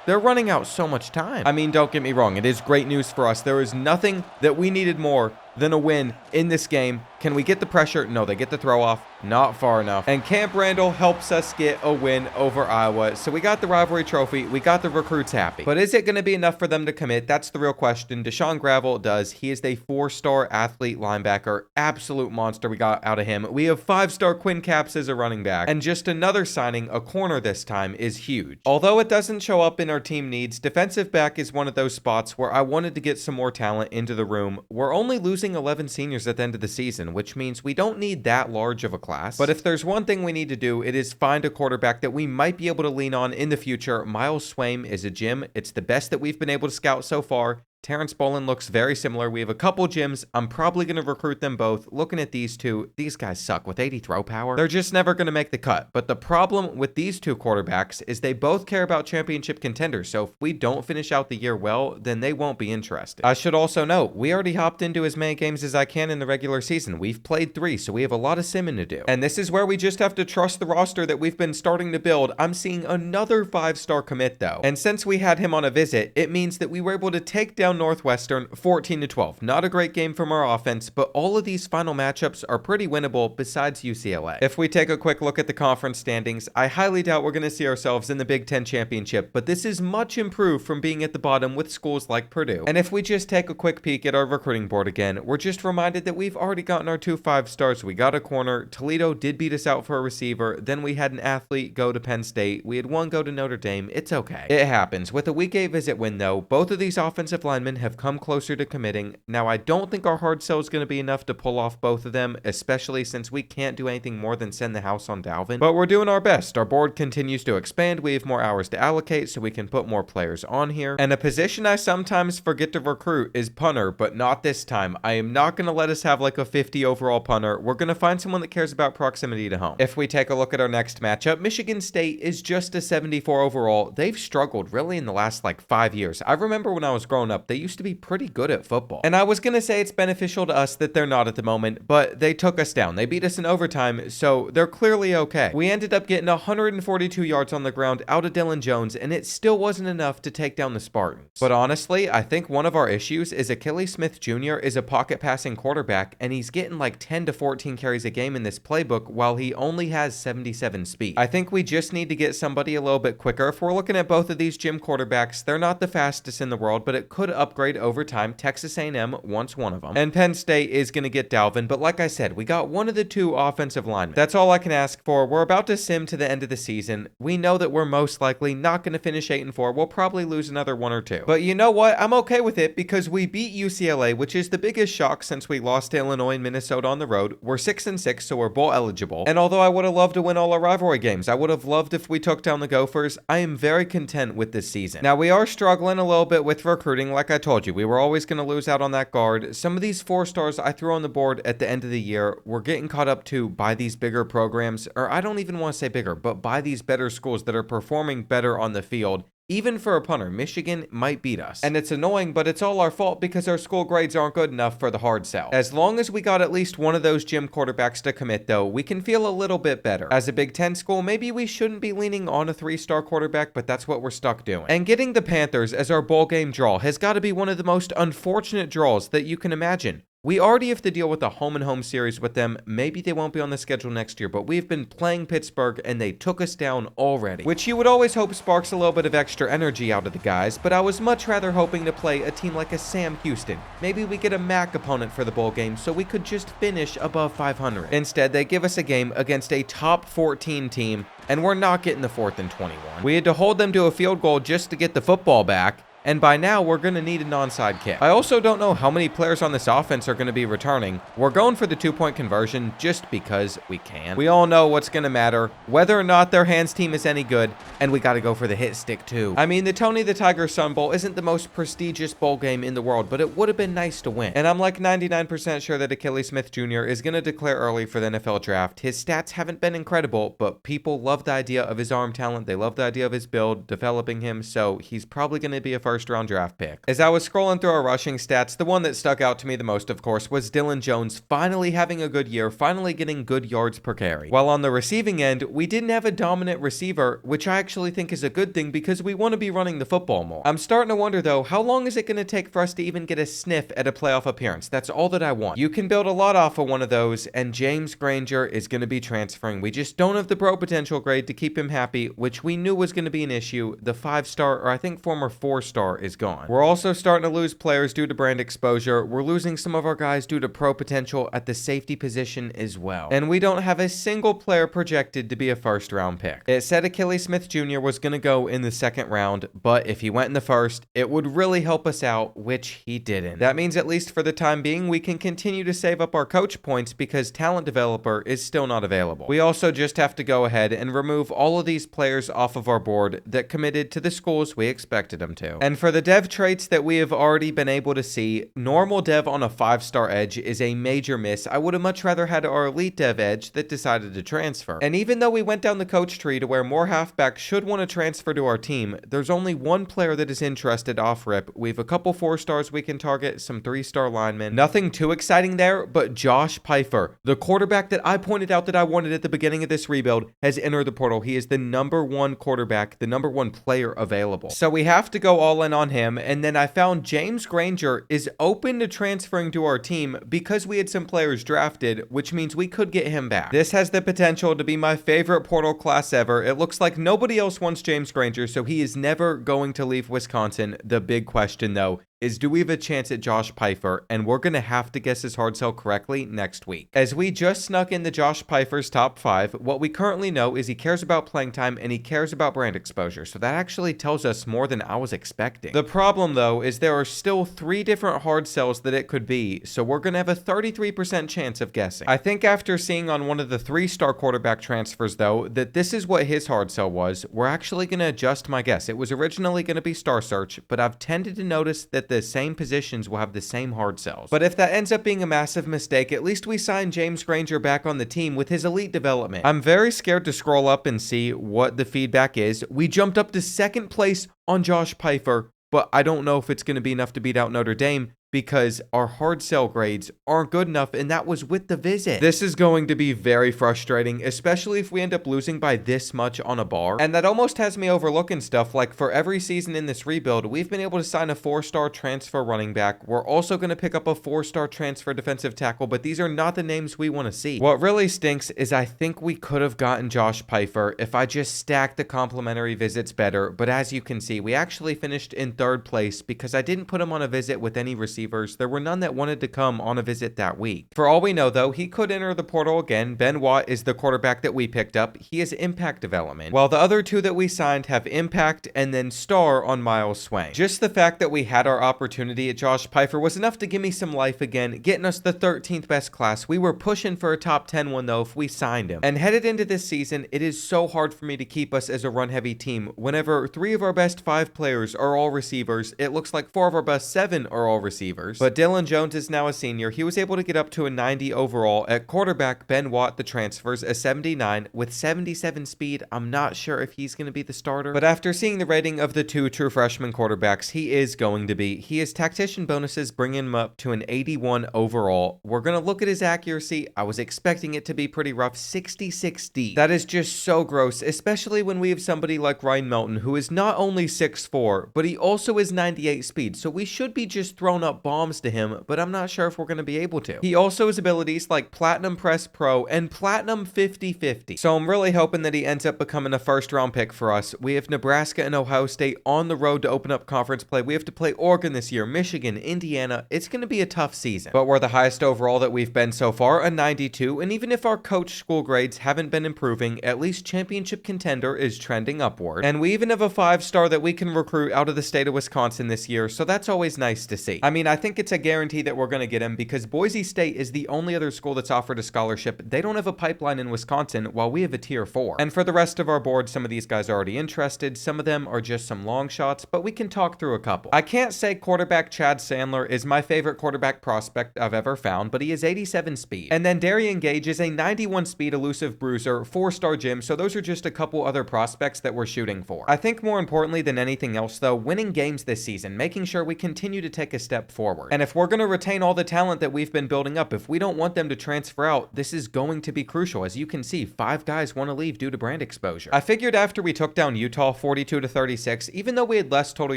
They're running out so much time. I mean, don't get me wrong. It is great news for us. There is nothing that we needed more than a win in this game. Can we get the pressure? No, they get the throw off. Not far enough. And Camp Randall helps us get a win over Iowa. So we got the rivalry trophy. We got the recruits happy. But is it going to be enough for them to commit? That's the real question. Deshaun Gravel does. He is the 4-star athlete linebacker. Absolute monster we got out of him. We have 5-star Quinn Capps as a running back. And just another signing, a corner this time, is huge. Although it doesn't show up in our team needs, defensive back is one of those spots where I wanted to get some more talent into the room. We're only losing 11 seniors at the end of the season, which means we don't need that large of a class. But if there's one thing we need to do, it is find a quarterback that we might be able to lean on in the future. Miles Swaim is a gem. It's the best that we've been able to scout so far. Terrence Bolin looks very similar. We have a couple gyms. I'm probably going to recruit them both. Looking at these two, these guys suck with 80 throw power. They're just never going to make the cut. But the problem with these two quarterbacks is they both care about championship contenders. So if we don't finish out the year well, then they won't be interested. I should also note, we already hopped into as many games as I can in the regular season. We've played 3, so we have a lot of simming to do. And this is where we just have to trust the roster that we've been starting to build. I'm seeing another 5-star commit though. And since we had him on a visit, it means that we were able to take down Northwestern 14-12. Not a great game from our offense, but all of these final matchups are pretty winnable besides UCLA. If we take a quick look at the conference standings, I highly doubt we're going to see ourselves in the Big Ten championship, but this is much improved from being at the bottom with schools like Purdue. And if we just take a quick peek at our recruiting board again, we're just reminded that we've already gotten our 2 5-stars. We got a corner. Toledo did beat us out for a receiver. Then we had an athlete go to Penn State. We had one go to Notre Dame. It's okay. It happens. With a Week 8 visit win though, both of these offensive linemen have come closer to committing. Now, I don't think our hard sell is going to be enough to pull off both of them, especially since we can't do anything more than send the house on Dalvin. But we're doing our best. Our board continues to expand. We have more hours to allocate, so we can put more players on here. And a position I sometimes forget to recruit is punter, but not this time. I am not going to let us have like a 50 overall punter. We're going to find someone that cares about proximity to home. If we take a look at our next matchup, Michigan State is just a 74 overall. They've struggled really in the last like 5 years. I remember when I was growing up, they used to be pretty good at football. And I was going to say it's beneficial to us that they're not at the moment, but they took us down. They beat us in overtime, so they're clearly okay. We ended up getting 142 yards on the ground out of Dylan Jones, and it still wasn't enough to take down the Spartans. But honestly, I think one of our issues is Achilles Smith Jr. is a pocket passing quarterback, and he's getting like 10 to 14 carries a game in this playbook while he only has 77 speed. I think we just need to get somebody a little bit quicker. If we're looking at both of these gym quarterbacks, they're not the fastest in the world, but it could upgrade over time. Texas A&M wants one of them. And Penn State is going to get Dalvin, but like I said, we got one of the 2 offensive linemen. That's all I can ask for. We're about to sim to the end of the season. We know that we're most likely not going to finish 8-4. We'll probably lose another 1 or 2. But you know what? I'm okay with it because we beat UCLA, which is the biggest shock since we lost to Illinois and Minnesota on the road. We're 6-6, so we're bowl eligible. And although I would have loved to win all our rivalry games, I would have loved if we took down the Gophers, I am very content with this season. Now, we are struggling a little bit with recruiting. Like I told you, we were always going to lose out on that guard. Some of these 4-stars I threw on the board at the end of the year, we're getting caught up to by these bigger programs, or I don't even want to say bigger, but by these better schools that are performing better on the field. Even for a punter, Michigan might beat us. And it's annoying, but it's all our fault because our school grades aren't good enough for the hard sell. As long as we got at least one of those gym quarterbacks to commit though, we can feel a little bit better. As a Big Ten school, maybe we shouldn't be leaning on a 3-star quarterback, but that's what we're stuck doing. And getting the Panthers as our bowl game draw has got to be one of the most unfortunate draws that you can imagine. We already have to deal with a home-and-home series with them. Maybe they won't be on the schedule next year, but we've been playing Pittsburgh, and they took us down already. Which you would always hope sparks a little bit of extra energy out of the guys, but I was much rather hoping to play a team like a Sam Houston. Maybe we get a MAC opponent for the bowl game, so we could just finish above 500. Instead, they give us a game against a top 14 team, and we're not getting the 4th and 21. We had to hold them to a field goal just to get the football back. And by now, we're going to need an onside kick. I also don't know how many players on this offense are going to be returning. We're going for the 2-point conversion just because we can. We all know what's going to matter, whether or not their hands team is any good, and we got to go for the hit stick too. I mean, the Tony the Tiger Sun Bowl isn't the most prestigious bowl game in the world, but it would have been nice to win. And I'm like 99% sure that Achilles Smith Jr. is going to declare early for the NFL draft. His stats haven't been incredible, but people love the idea of his arm talent. They love the idea of his build, developing him, so he's probably going to be a first round draft pick. As I was scrolling through our rushing stats, the one that stuck out to me the most, of course, was Dylan Jones finally having a good year, finally getting good yards per carry. While on the receiving end, we didn't have a dominant receiver, which I actually think is a good thing because we want to be running the football more. I'm starting to wonder though, how long is it going to take for us to even get a sniff at a playoff appearance? That's all that I want. You can build a lot off of one of those, and James Granger is going to be transferring. We just don't have the pro potential grade to keep him happy, which we knew was going to be an issue. The 5-star, or I think former 4-star, is gone. We're also starting to lose players due to brand exposure. We're losing some of our guys due to pro potential at the safety position as well. And we don't have a single player projected to be a first-round pick. It said Achilles Smith Jr. was going to go in the second round, but if he went in the first, it would really help us out, which he didn't. That means at least for the time being, we can continue to save up our coach points because talent developer is still not available. We also just have to go ahead and remove all of these players off of our board that committed to the schools we expected them to. And for the dev traits that we have already been able to see, normal dev on a 5-star edge is a major miss. I would have much rather had our elite dev edge that decided to transfer. And even though we went down the coach tree to where more halfbacks should want to transfer to our team, there's only one player that is interested off rip. We have a couple 4-stars we can target, some 3-star linemen. Nothing too exciting there, but Josh Pfeiffer, the quarterback that I pointed out that I wanted at the beginning of this rebuild, has entered the portal. He is the #1 quarterback, the #1 player available. So we have to go all in on him. And then I found James Granger is open to transferring to our team because we had some players drafted, which means we could get him back. This has the potential to be my favorite portal class ever. It looks like nobody else wants James Granger, so he is never going to leave Wisconsin. The big question though is, do we have a chance at Josh Pfeiffer? And we're going to have to guess his hard sell correctly next week. As we just snuck into Josh Pfeiffer's top 5, what we currently know is he cares about playing time and he cares about brand exposure. So that actually tells us more than I was expecting. The problem though is there are still 3 different hard sells that it could be. So we're going to have a 33% chance of guessing. I think after seeing on one of the 3-star quarterback transfers though, that this is what his hard sell was, we're actually going to adjust my guess. It was originally going to be Star Search, but I've tended to notice that the same positions will have the same hard sells. But if that ends up being a massive mistake, at least we signed James Granger back on the team with his elite development. I'm very scared to scroll up and see what the feedback is. We jumped up to 2nd place on Josh Pfeiffer, but I don't know if it's going to be enough to beat out Notre Dame, because our hard sell grades aren't good enough, and that was with the visit. This is going to be very frustrating, especially if we end up losing by this much on a bar. And that almost has me overlooking stuff like for every season in this rebuild, we've been able to sign a 4-star transfer running back. We're also going to pick up a 4-star transfer defensive tackle, but these are not the names we want to see. What really stinks is I think we could have gotten Josh Pfeiffer if I just stacked the complimentary visits better, but as you can see, we actually finished in 3rd place because I didn't put him on a visit with any receivers. There were none that wanted to come on a visit that week. For all we know though, he could enter the portal again. Ben Watt is the quarterback that we picked up. He has impact development, while the other 2 that we signed have impact and then star on Miles Swain. Just the fact that we had our opportunity at Josh Pfeiffer was enough to give me some life again, getting us the 13th best class. We were pushing for a top 10 one though if we signed him. And headed into this season, it is so hard for me to keep us as a run heavy team whenever 3 of our best 5 players are all receivers. It looks like 4 of our best 7 are all receivers. But Dylan Jones is now a senior. He was able to get up to a 90 overall. At quarterback, Ben Watt, the transfers, a 79 with 77 speed. I'm not sure if he's going to be the starter, but after seeing the rating of the 2 true freshman quarterbacks, he is going to be. He has tactician bonuses, bringing him up to an 81 overall. We're going to look at his accuracy. I was expecting it to be pretty rough, 60-60. That is just so gross, especially when we have somebody like Ryan Melton, who is not only 6'4", but he also is 98 speed. So we should be just thrown up bombs to him, but I'm not sure if we're going to be able to. He also has abilities like Platinum Press Pro and Platinum 50-50. So I'm really hoping that he ends up becoming a 1st-round pick for us. We have Nebraska and Ohio State on the road to open up conference play. We have to play Oregon this year, Michigan, Indiana. It's going to be a tough season, but we're the highest overall that we've been so far, a 92. And even if our coach school grades haven't been improving, at least championship contender is trending upward. And we even have a 5-star that we can recruit out of the state of Wisconsin this year, so that's always nice to see. I mean, I think it's a guarantee that we're going to get him because Boise State is the only other school that's offered a scholarship. They don't have a pipeline in Wisconsin, while we have a tier 4. And for the rest of our board, some of these guys are already interested. Some of them are just some long shots, but we can talk through a couple. I can't say quarterback Chad Sandler is my favorite quarterback prospect I've ever found, but he is 87 speed. And then Darian Gage is a 91 speed elusive bruiser, 4-star gym, so those are just a couple other prospects that we're shooting for. I think more importantly than anything else though, winning games this season, making sure we continue to take a step forward. And if we're going to retain all the talent that we've been building up, if we don't want them to transfer out, this is going to be crucial. As you can see, 5 guys want to leave due to brand exposure. I figured after we took down Utah 42-36, even though we had less total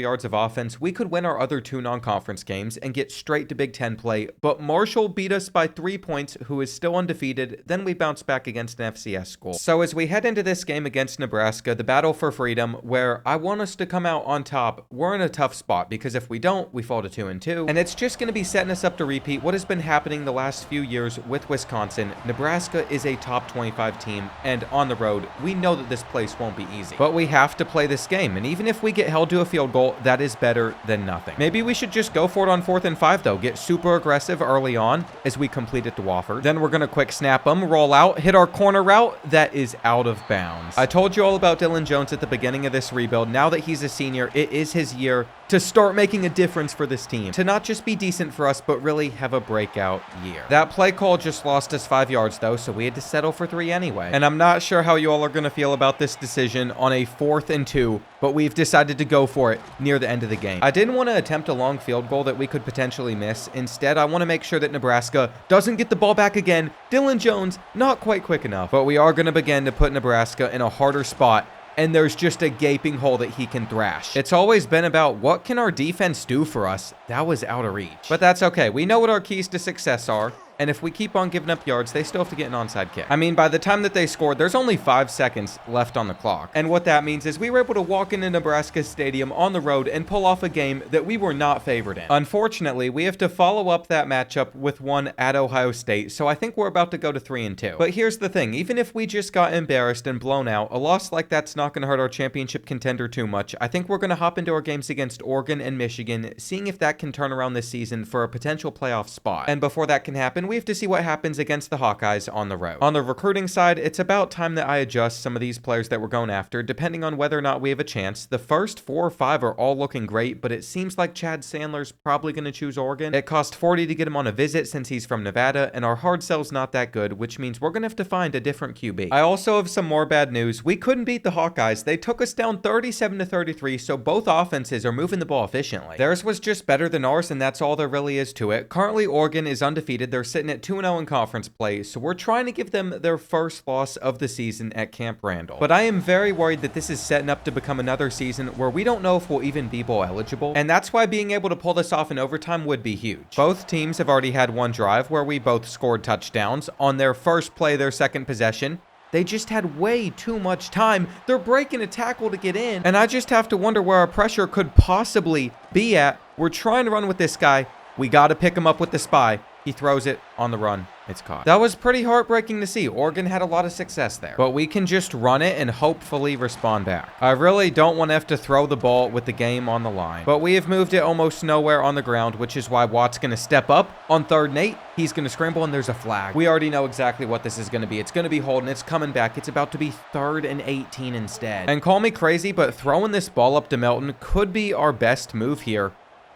yards of offense, we could win our other 2 non-conference games and get straight to Big Ten play, but Marshall beat us by 3 points, who is still undefeated. Then we bounced back against an FCS school. So as we head into this game against Nebraska, the battle for freedom, where I want us to come out on top, we're in a tough spot because if we don't, we fall to 2-2, and it's just going to be setting us up to repeat what has been happening the last few years with Wisconsin. Nebraska is a top 25 team, and on the road, we know that this place won't be easy. But we have to play this game, and even if we get held to a field goal, that is better than nothing. Maybe we should just go for it on 4th and 5 though, get super aggressive early on as we complete it to Wofford. Then we're going to quick snap them, roll out, hit our corner route, that is out of bounds. I told you all about Dylan Jones at the beginning of this rebuild. Now that he's a senior, it is his year to start making a difference for this team, to not just be decent for us, but really have a breakout year. That play call just lost us 5 yards though, so we had to settle for 3 anyway. And I'm not sure how you all are going to feel about this decision on a 4th and 2, but we've decided to go for it near the end of the game. I didn't want to attempt a long field goal that we could potentially miss. Instead, I want to make sure that Nebraska doesn't get the ball back again. Dylan Jones, not quite quick enough, but we are going to begin to put Nebraska in a harder spot, and there's just a gaping hole that he can thrash. It's always been about what can our defense do for us. That was out of reach. But that's okay. We know what our keys to success are. And if we keep on giving up yards, they still have to get an onside kick. I mean, by the time that they scored, there's only 5 seconds left on the clock. And what that means is we were able to walk into Nebraska Stadium on the road and pull off a game that we were not favored in. Unfortunately, we have to follow up that matchup with one at Ohio State, so I think we're about to go to 3-2. But here's the thing, even if we just got embarrassed and blown out, a loss like that's not going to hurt our championship contender too much. I think we're going to hop into our games against Oregon and Michigan, seeing if that can turn around this season for a potential playoff spot. And before that can happen, we have to see what happens against the Hawkeyes on the road. On the recruiting side, it's about time that I adjust some of these players that we're going after, depending on whether or not we have a chance. The first 4 or 5 are all looking great, but it seems like Chad Sandler's probably going to choose Oregon. It cost $40 to get him on a visit since he's from Nevada, and our hard sell's not that good, which means we're going to have to find a different QB. I also have some more bad news. We couldn't beat the Hawkeyes. They took us down 37-33, so both offenses are moving the ball efficiently. Theirs was just better than ours, and that's all there really is to it. Currently, Oregon is undefeated. They're sitting at 2-0 in conference play, so we're trying to give them their first loss of the season at Camp Randall. But I am very worried that this is setting up to become another season where we don't know if we'll even be bowl eligible, and that's why being able to pull this off in overtime would be huge. Both teams have already had one drive where we both scored touchdowns. On their first play, their second possession, they just had way too much time. They're breaking a tackle to get in, and I just have to wonder where our pressure could possibly be at. We're trying to run with this guy. We got to pick him up with the spy. He throws it on the run. It's caught. That was pretty heartbreaking to see. Oregon had a lot of success there, but we can just run it and hopefully respond back. I really don't want to have to throw the ball with the game on the line, but we have moved it almost nowhere on the ground, which is why Watt's going to step up on 3rd and 8. He's going to scramble, and there's a flag. We already know exactly what this is going to be. It's going to be holding. It's coming back. It's about to be 3rd and 18 instead. And call me crazy, but throwing this ball up to Melton could be our best move here.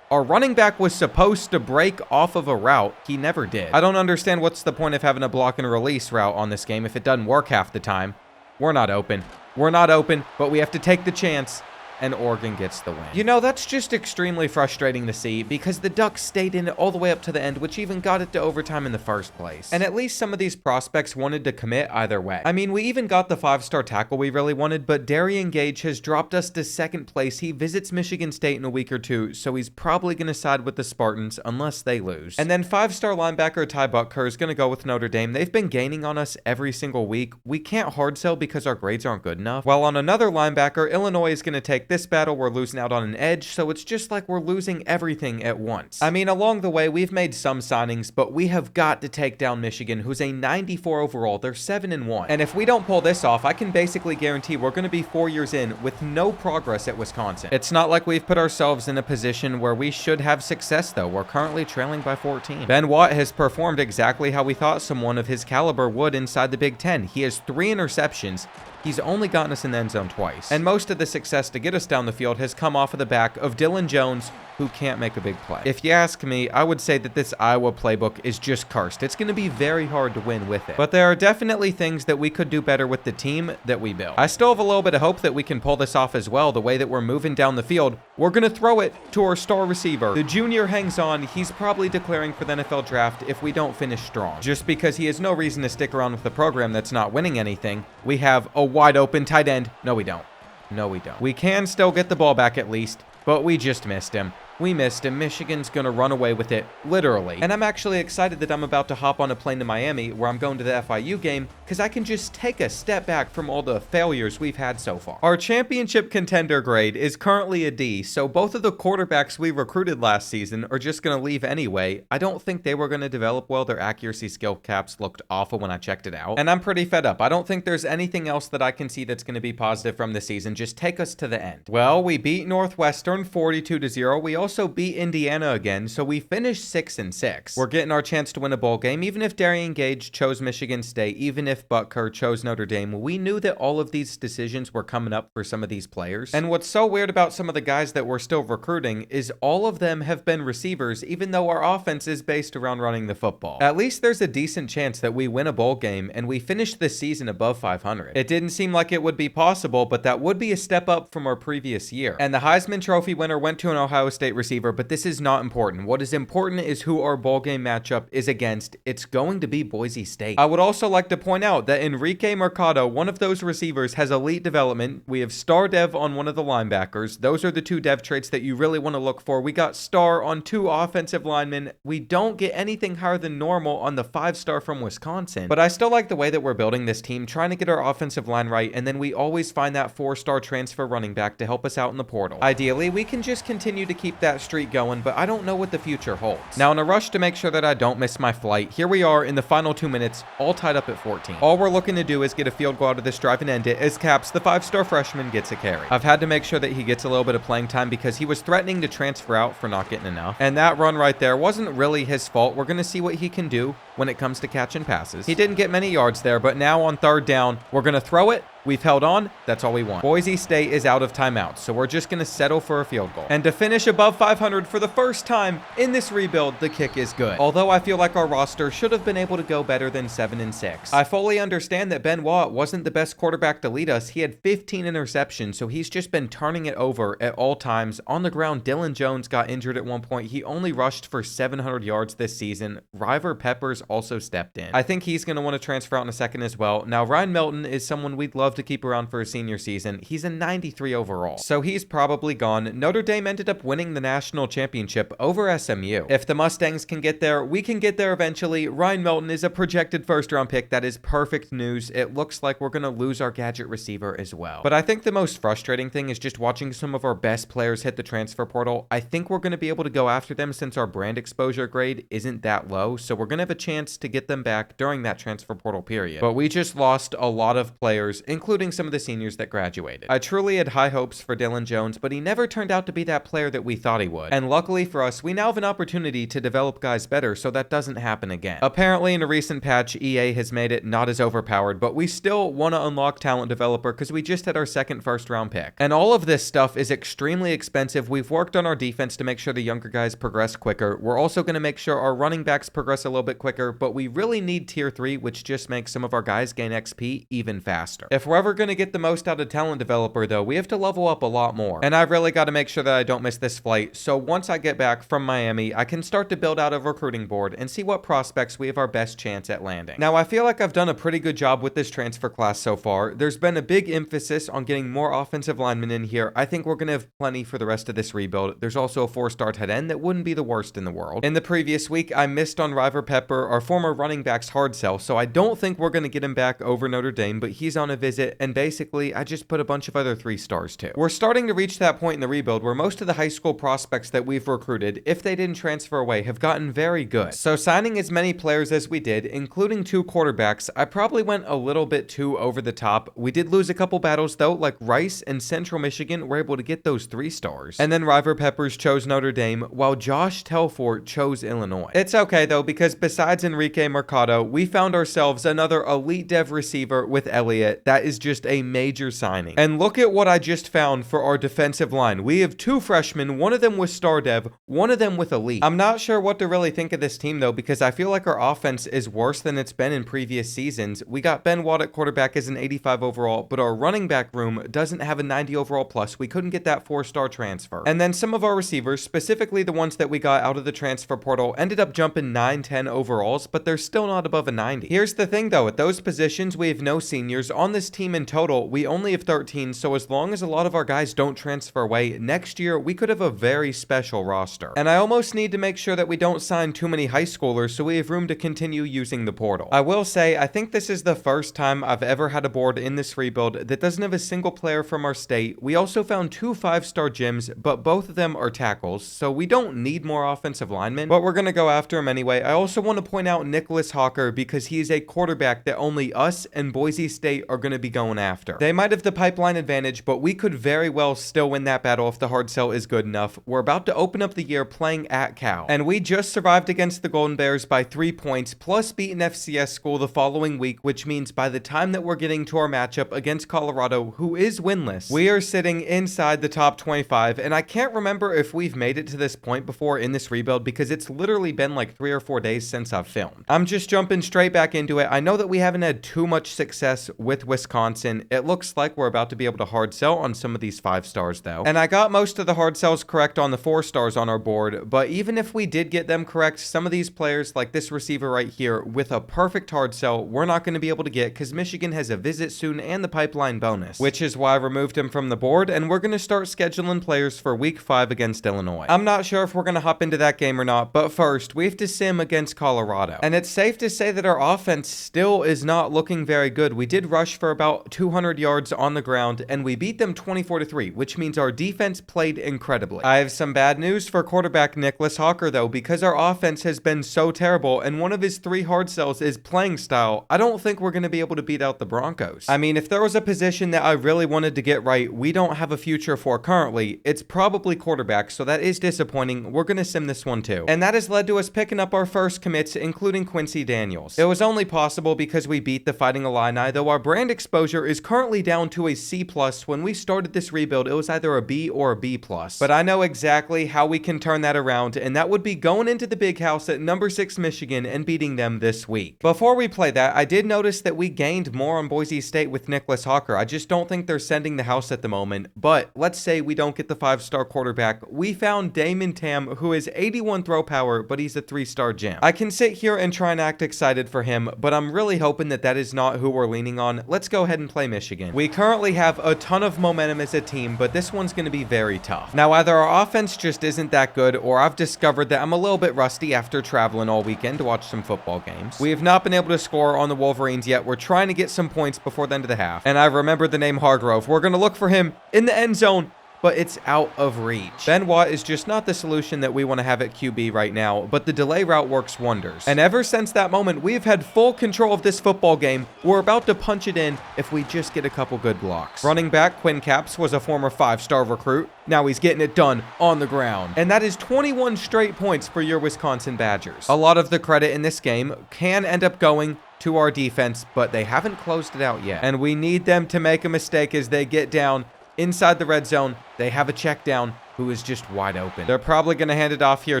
Our running back was supposed to break off of a route. He never did. I don't understand what's the point of having a block and release route on this game if it doesn't work half the time. We're not open. We're not open, but we have to take the chance. And Oregon gets the win. You know, that's just extremely frustrating to see because the Ducks stayed in it all the way up to the end, which even got it to overtime in the first place. And at least some of these prospects wanted to commit either way. I mean, we even got the 5-star tackle we really wanted, but Darian Gage has dropped us to 2nd place. He visits Michigan State in a week or 2, so he's probably going to side with the Spartans unless they lose. And then 5-star linebacker Ty Butker is going to go with Notre Dame. They've been gaining on us every single week. We can't hard sell because our grades aren't good enough. While on another linebacker, Illinois is going to take pick this battle, we're losing out on an edge, so it's just like we're losing everything at once. I mean, along the way, we've made some signings, but we have got to take down Michigan, who's a 94 overall. They're 7-1. And if we don't pull this off, I can basically guarantee we're going to be 4 years in with no progress at Wisconsin. It's not like we've put ourselves in a position where we should have success, though. We're currently trailing by 14. Ben Watt has performed exactly how we thought someone of his caliber would inside the Big Ten. He has 3 interceptions. He's only gotten us in the end zone twice. And most of the success to get us down the field has come off of the back of Dylan Jones, who can't make a big play. If you ask me, I would say that this Iowa playbook is just cursed. It's going to be very hard to win with it. But there are definitely things that we could do better with the team that we built. I still have a little bit of hope that we can pull this off as well. The way that we're moving down the field, we're going to throw it to our star receiver. The junior hangs on. He's probably declaring for the NFL draft if we don't finish strong. Just because he has no reason to stick around with the program that's not winning anything. We have a wide open tight end. No, we don't. No, we don't. We can still get the ball back at least, but we just missed him. We missed him. Michigan's going to run away with it, literally. And I'm actually excited that I'm about to hop on a plane to Miami, where I'm going to the FIU game, because I can just take a step back from all the failures we've had so far. Our championship contender grade is currently a D, so both of the quarterbacks we recruited last season are just going to leave anyway. I don't think they were going to develop well. Their accuracy skill caps looked awful when I checked it out, and I'm pretty fed up. I don't think there's anything else that I can see that's going to be positive from this season. Just take us to the end. Well, we beat Northwestern 42-0. We also beat Indiana again, so we finished 6-6. We're getting our chance to win a bowl game. Even if Darian Gage chose Michigan State, even if Butker chose Notre Dame, we knew that all of these decisions were coming up for some of these players. And what's so weird about some of the guys that we're still recruiting is all of them have been receivers, even though our offense is based around running the football. At least there's a decent chance that we win a bowl game and we finish the season above 500. It didn't seem like it would be possible, but that would be a step up from our previous year. And the Heisman Trophy winner went to an Ohio State receiver, but this is not important. What is important is who our bowl game matchup is against. It's going to be Boise State. I would also like to point out that Enrique Mercado, one of those receivers, has elite development. We have star dev on one of the linebackers. Those are the 2 dev traits that you really want to look for. We got star on 2 offensive linemen. We don't get anything higher than normal on the 5-star from Wisconsin. But I still like the way that we're building this team, trying to get our offensive line right, and then we always find that 4-star transfer running back to help us out in the portal. Ideally, we can just continue to keep that streak going, but I don't know what the future holds. Now, in a rush to make sure that I don't miss my flight, here we are in the final 2 minutes, all tied up at 14. All we're looking to do is get a field goal out of this drive and end it as Caps, the 5-star freshman, gets a carry. I've had to make sure that he gets a little bit of playing time because he was threatening to transfer out for not getting enough. And that run right there wasn't really his fault. We're going to see what he can do when it comes to catching passes. He didn't get many yards there, but now on 3rd down, we're going to throw it. We've held on. That's all we want. Boise State is out of timeouts, so we're just going to settle for a field goal. And to finish above 500 for the first time in this rebuild, the kick is good. Although I feel like our roster should have been able to go better than 7-6. I fully understand that Ben Watt wasn't the best quarterback to lead us. He had 15 interceptions, so he's just been turning it over at all times. On the ground, Dylan Jones got injured at one point. He only rushed for 700 yards this season. River Peppers also stepped in. I think he's going to want to transfer out in a second as well. Now, Ryan Milton is someone we'd love to keep around for his senior season. He's a 93 overall, so he's probably gone. Notre Dame ended up winning the national championship over SMU. If the Mustangs can get there, we can get there eventually. Ryan Milton is a projected 1st-round pick. That is perfect news. It looks like we're going to lose our gadget receiver as well. But I think the most frustrating thing is just watching some of our best players hit the transfer portal. I think we're going to be able to go after them since our brand exposure grade isn't that low, so we're going to have a chance to get them back during that transfer portal period. But we just lost a lot of players, including some of the seniors that graduated. I truly had high hopes for Dylan Jones, but he never turned out to be that player that we thought he would. And luckily for us, we now have an opportunity to develop guys better so that doesn't happen again. Apparently, in a recent patch, EA has made it not as overpowered, but we still want to unlock talent developer because we just had our 2nd 1st-round pick. And all of this stuff is extremely expensive. We've worked on our defense to make sure the younger guys progress quicker. We're also going to make sure our running backs progress a little bit quicker, but we really need tier 3, which just makes some of our guys gain XP even faster. If we're ever going to get the most out of talent developer, though, we have to level up a lot more. And I've really got to make sure that I don't miss this flight. So once I get back from Miami, I can start to build out a recruiting board and see what prospects we have our best chance at landing. Now, I feel like I've done a pretty good job with this transfer class so far. There's been a big emphasis on getting more offensive linemen in here. I think we're going to have plenty for the rest of this rebuild. There's also a 4-star tight end that wouldn't be the worst in the world. In the previous week, I missed on River Pepper, our former running back's hard sell, so I don't think we're going to get him back over Notre Dame, but he's on a visit. it, and basically, I just put a bunch of other 3 stars too. We're starting to reach that point in the rebuild where most of the high school prospects that we've recruited, if they didn't transfer away, have gotten very good. So signing as many players as we did, including 2 quarterbacks, I probably went a little bit too over the top. We did lose a couple battles though, like Rice and Central Michigan were able to get those 3 stars. And then River Peppers chose Notre Dame, while Josh Telfort chose Illinois. It's okay though, because besides Enrique Mercado, we found ourselves another elite dev receiver with Elliott. That is just a major signing. And look at what I just found for our defensive line. We have 2 freshmen, one of them with star dev, one of them with elite. I'm not sure what to really think of this team though, because I feel like our offense is worse than it's been in previous seasons. We got Ben Watt at quarterback as an 85 overall, but our running back room doesn't have a 90 overall plus. We couldn't get that 4-star transfer. And then some of our receivers, specifically the ones that we got out of the transfer portal, ended up jumping 9-10 overalls, but they're still not above a 90. Here's the thing though, at those positions, we have no seniors. On this team in total, we only have 13, so as long as a lot of our guys don't transfer away, next year we could have a very special roster. And I almost need to make sure that we don't sign too many high schoolers so we have room to continue using the portal. I will say, I think this is the first time I've ever had a board in this rebuild that doesn't have a single player from our state. We also found 2 5-star gyms, but both of them are tackles, so we don't need more offensive linemen, but we're going to go after him anyway. I also want to point out Nicholas Hawker because he is a quarterback that only us and Boise State are going to be going after. They might have the pipeline advantage, but we could very well still win that battle if the hard sell is good enough. We're about to open up the year playing at Cal, and we just survived against the Golden Bears by 3 points, plus beat an FCS school the following week, which means by the time that we're getting to our matchup against Colorado, who is winless, we are sitting inside the top 25, and I can't remember if we've made it to this point before in this rebuild because it's literally been like 3 or 4 days since I've filmed. I'm just jumping straight back into it. I know that we haven't had too much success with Wisconsin. It looks like we're about to be able to hard sell on some of these 5 stars though, and I got most of the hard sells correct on the 4 stars on our board, but even if we did get them correct, some of these players like this receiver right here with a perfect hard sell, we're not going to be able to get because Michigan has a visit soon and the pipeline bonus, which is why I removed him from the board, and we're going to start scheduling players for week 5 against Illinois. I'm not sure if we're going to hop into that game or not, but first we have to sim against Colorado, and it's safe to say that our offense still is not looking very good. We did rush for about 200 yards on the ground, and we beat them 24-3, which means our defense played incredibly. I have some bad news for quarterback Nicholas Hawker though, because our offense has been so terrible, and one of his 3 hard sells is playing style. I don't think we're going to be able to beat out the Broncos. I mean, if there was a position that I really wanted to get right, we don't have a future for currently, it's probably quarterback, so that is disappointing. We're going to sim this one too. And that has led to us picking up our first commits, including Quincy Daniels. It was only possible because we beat the Fighting Illini, though our brand exposure is currently down to a C+. When we started this rebuild, it was either a B or a B+. But I know exactly how we can turn that around, and that would be going into the big house at number 6 Michigan and beating them this week. Before we play that, I did notice that we gained more on Boise State with Nicholas Hawker. I just don't think they're sending the house at the moment, but let's say we don't get the 5-star quarterback. We found Damon Tam, who is 81 throw power, but he's a 3-star gem. I can sit here and try and act excited for him, but I'm really hoping that that is not who we're leaning on. Let's go ahead and play Michigan. We currently have a ton of momentum as a team, but this one's going to be very tough. Now, either our offense just isn't that good, or I've discovered that I'm a little bit rusty after traveling all weekend to watch some football games. We have not been able to score on the Wolverines yet. We're trying to get some points before the end of the half, and I remember the name Hargrove. We're going to look for him in the end zone, but it's out of reach. Ben Watt is just not the solution that we want to have at QB right now, but the delay route works wonders. And ever since that moment, we've had full control of this football game. We're about to punch it in if we just get a couple good blocks. Running back Quinn Capps was a former 5-star recruit. Now he's getting it done on the ground. And that is 21 straight points for your Wisconsin Badgers. A lot of the credit in this game can end up going to our defense, but they haven't closed it out yet. And we need them to make a mistake as they get down inside the red zone. They have a check down who is just wide open. They're probably going to hand it off here